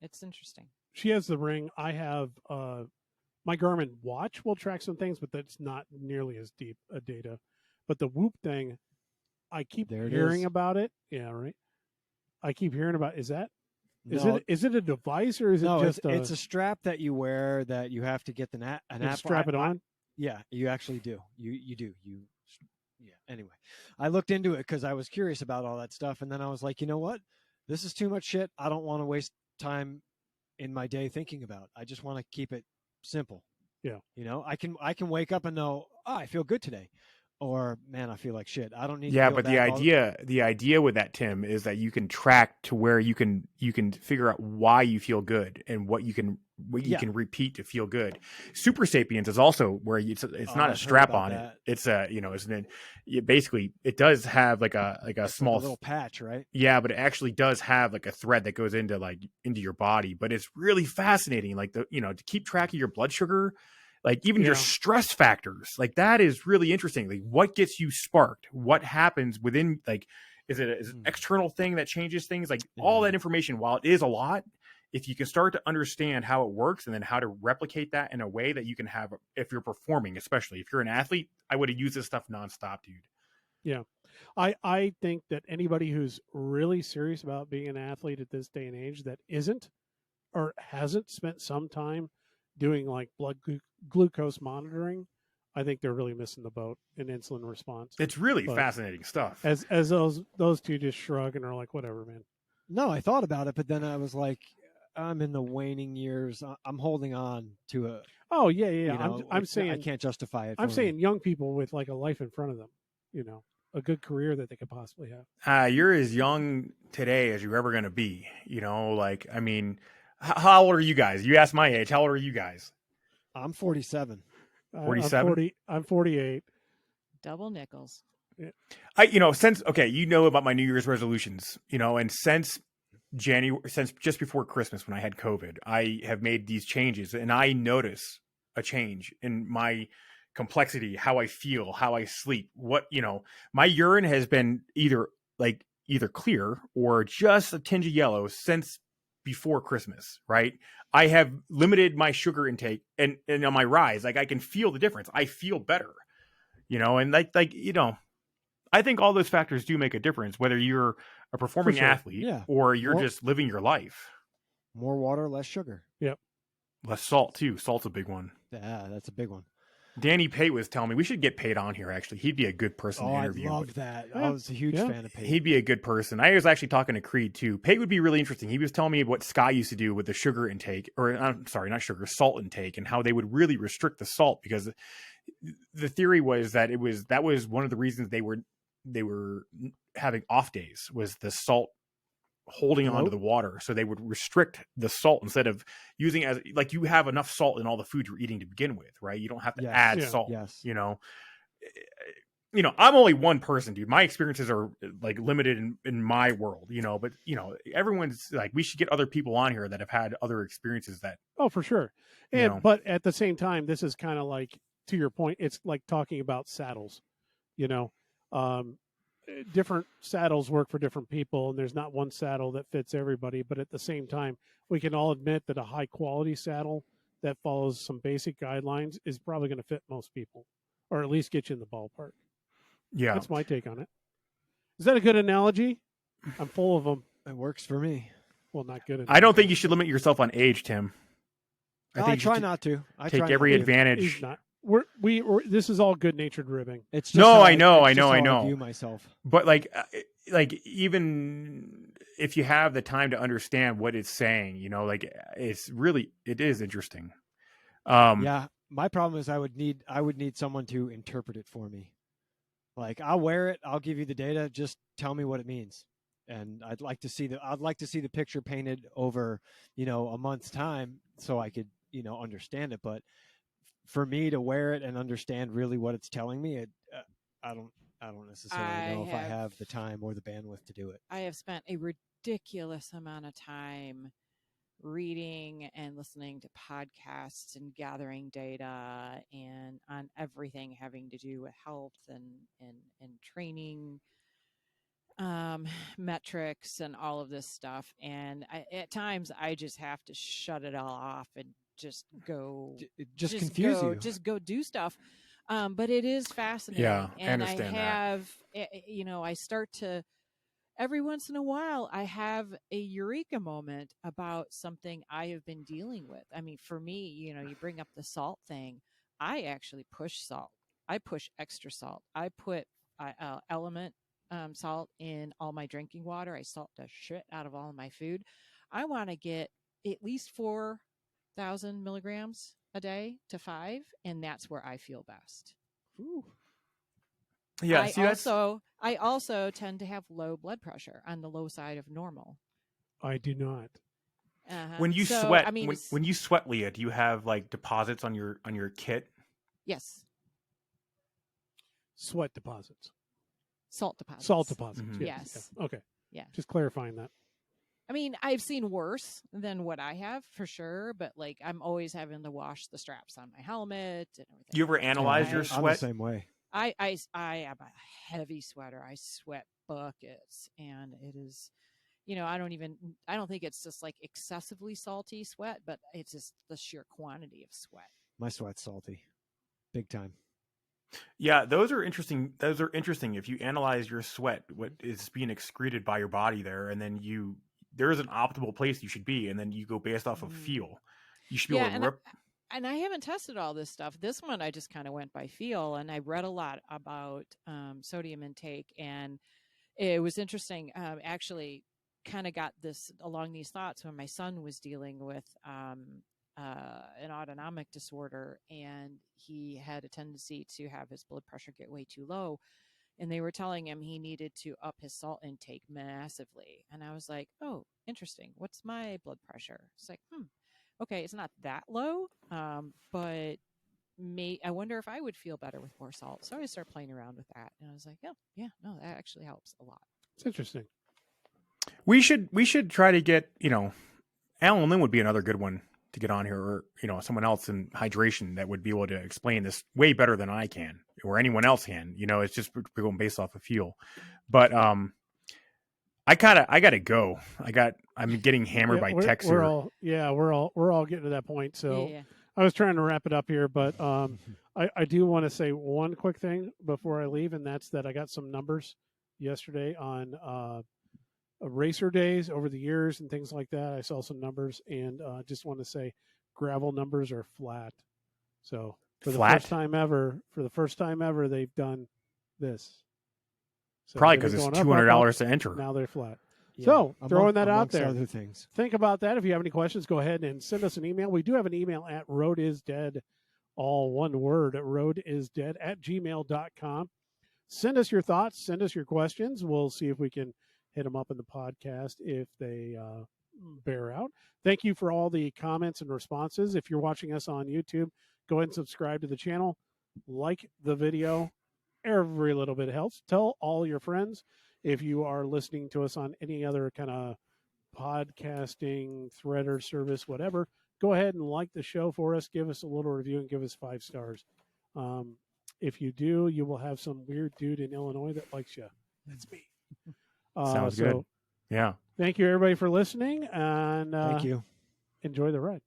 It's interesting. She has the ring. I have my Garmin watch will track some things, but that's not nearly as deep a data. But the Whoop thing, I keep hearing about it. Yeah, right. I keep hearing about. Is it a device or is it just it's a strap that you wear that you have to get an app. Strap it on? Yeah, you actually do. You do. Yeah. Anyway, I looked into it because I was curious about all that stuff, and then I was like, you know what? This is too much shit. I don't want to waste time in my day thinking about. I just want to keep it simple. Yeah. I can wake up and know, I feel good today. Or man, I feel like shit. I don't need. Yeah, to but the idea with that, Tim, is that you can track to where you can figure out why you feel good and what you can repeat to feel good. Super Sapiens is also where it's not a strap on it. It's basically it does have like a small little patch, right? Yeah, but it actually does have like a thread that goes into your body. But it's really fascinating, like to keep track of your blood sugar. Like even your stress factors, like that is really interesting. Like what gets you sparked? What happens within, like, is it an external thing that changes things? Like all that information, while it is a lot, if you can start to understand how it works and then how to replicate that in a way that you can have, if you're performing, especially if you're an athlete, I would have used this stuff nonstop, dude. Yeah. I think that anybody who's really serious about being an athlete at this day and age that isn't or hasn't spent some time doing like blood glucose monitoring, I think they're really missing the boat in insulin response. It's really fascinating stuff. As those two just shrug and are like, whatever, man. No, I thought about it, but then I was like, I'm in the waning years. I'm holding on to a. Oh yeah. I'm saying I can't justify it. I'm saying young people with like a life in front of them, a good career that they could possibly have. You're as young today as you're ever going to be. Like, I mean, how old are you guys? You asked my age. How old are you guys? I'm 47. 47? I'm 48. Double nickels. Yeah. Since about my New Year's resolutions, and since just before Christmas when I had COVID, I have made these changes and I notice a change in my complexity, how I feel, how I sleep. My urine has been either clear or just a tinge of yellow since before Christmas, right? I have limited my sugar intake and on my rise, like I can feel the difference. I feel better, and I think all those factors do make a difference, whether you're a performing athlete or you're just living your life. More water, less sugar. Yep. Less salt too. Salt's a big one. Yeah, that's a big one. Danny Pate was telling me we should get Pate on here. Actually, he'd be a good person to interview. I love that. I was a huge fan of Pate. He'd be a good person. I was actually talking to Creed too. Pate would be really interesting. He was telling me what Sky used to do with the sugar intake, or I'm sorry, not sugar, salt intake, and how they would really restrict the salt because the theory was that that was one of the reasons they were having off days was the salt holding onto the water. So they would restrict the salt instead of using as like you have enough salt in all the food you're eating to begin with, right? You don't have to add salt. Yes. I'm only one person, dude. My experiences are like limited in my world, but everyone's like, we should get other people on here that have had other experiences that. Oh, for sure. But at the same time, this is kind of like, to your point, it's like talking about saddles, different saddles work for different people and there's not one saddle that fits everybody, but at the same time we can all admit that a high quality saddle that follows some basic guidelines is probably going to fit most people, or at least get you in the ballpark. That's my take on it. Is that a good analogy? I'm full of them. It works for me. Well, not good enough. I don't think you should limit yourself on age, Tim. I try not to. I take every advantage. He's not. This is all good-natured ribbing. It's just I know. I view myself. But like even if you have the time to understand what it's saying, it is interesting. My problem is I would need someone to interpret it for me. Like, I'll wear it. I'll give you the data. Just tell me what it means. And I'd like to see the picture painted over, a month's time so I could, understand it. But for me to wear it and understand really what it's telling me, I don't necessarily know if I have the time or the bandwidth to do it. I have spent a ridiculous amount of time reading and listening to podcasts and gathering data and on everything having to do with health and training metrics and all of this stuff. And at times I just have to shut it all off and just go, confuse you. Just go do stuff. But it is fascinating. Yeah, and I understand I start to, every once in a while, I have a eureka moment about something I have been dealing with. I mean, for me, you bring up the salt thing. I actually push salt. I push extra salt. I put element salt in all my drinking water. I salt the shit out of all of my food. I want to get at least 4,000 milligrams a day to 5, and that's where I feel best. Ooh. Yeah. I also tend to have low blood pressure, on the low side of normal. I do not. When you sweat, when you sweat, Leah, do you have like deposits on your kit? Yes. Sweat deposits. Salt deposits. Salt deposits. Mm-hmm. Yes. Yeah. Okay. Yeah. Just clarifying that. I mean, I've seen worse than what I have for sure, but like I'm always having to wash the straps on my helmet and everything. You ever analyze your sweat? I'm the same way. I am a heavy sweater. I sweat buckets, and it is, I don't think it's just like excessively salty sweat, but it's just the sheer quantity of sweat. My sweat's salty, big time. Yeah, those are interesting. If you analyze your sweat, what is being excreted by your body there, and then there is an optimal place you should be, and then you go based off of feel. You should be able to rip. And I haven't tested all this stuff. This one, I just kind of went by feel, and I read a lot about sodium intake, and it was interesting. Actually, kind of got this along these thoughts when my son was dealing with an autonomic disorder, and he had a tendency to have his blood pressure get way too low. And they were telling him he needed to up his salt intake massively. And I was like, oh, interesting. What's my blood pressure? It's like, okay, it's not that low, but I wonder if I would feel better with more salt. So I started playing around with that. And I was like, yeah, no, that actually helps a lot. It's interesting. We should try to get, Alan Lynn would be another good one to get on here, or, someone else in hydration that would be able to explain this way better than I can, or anyone else can. It's just we're going based off of feel. But I gotta go. I'm getting hammered by texts. We're all getting to that point. So Yeah. I was trying to wrap it up here, but I do want to say one quick thing before I leave, and that's that I got some numbers yesterday on racer days over the years and things like that. I saw some numbers, and just want to say gravel numbers are flat. So for the first time ever, they've done this. So probably because it's $200 to enter. Now they're flat. Yeah, So throwing that out there. Other things. Think about that. If you have any questions, go ahead and send us an email. We do have an email at roadisdead, all one word, roadisdead@gmail.com. Send us your thoughts. Send us your questions. We'll see if we can hit them up in the podcast if they bear out. Thank you for all the comments and responses. If you're watching us on YouTube, go ahead and subscribe to the channel. Like the video. Every little bit helps. Tell all your friends. If you are listening to us on any other kind of podcasting thread or service, whatever, go ahead and like the show for us. Give us a little review and give us 5 stars. If you do, you will have some weird dude in Illinois that likes you. That's me. Sounds good. Yeah. Thank you, everybody, for listening. And thank you. Enjoy the ride.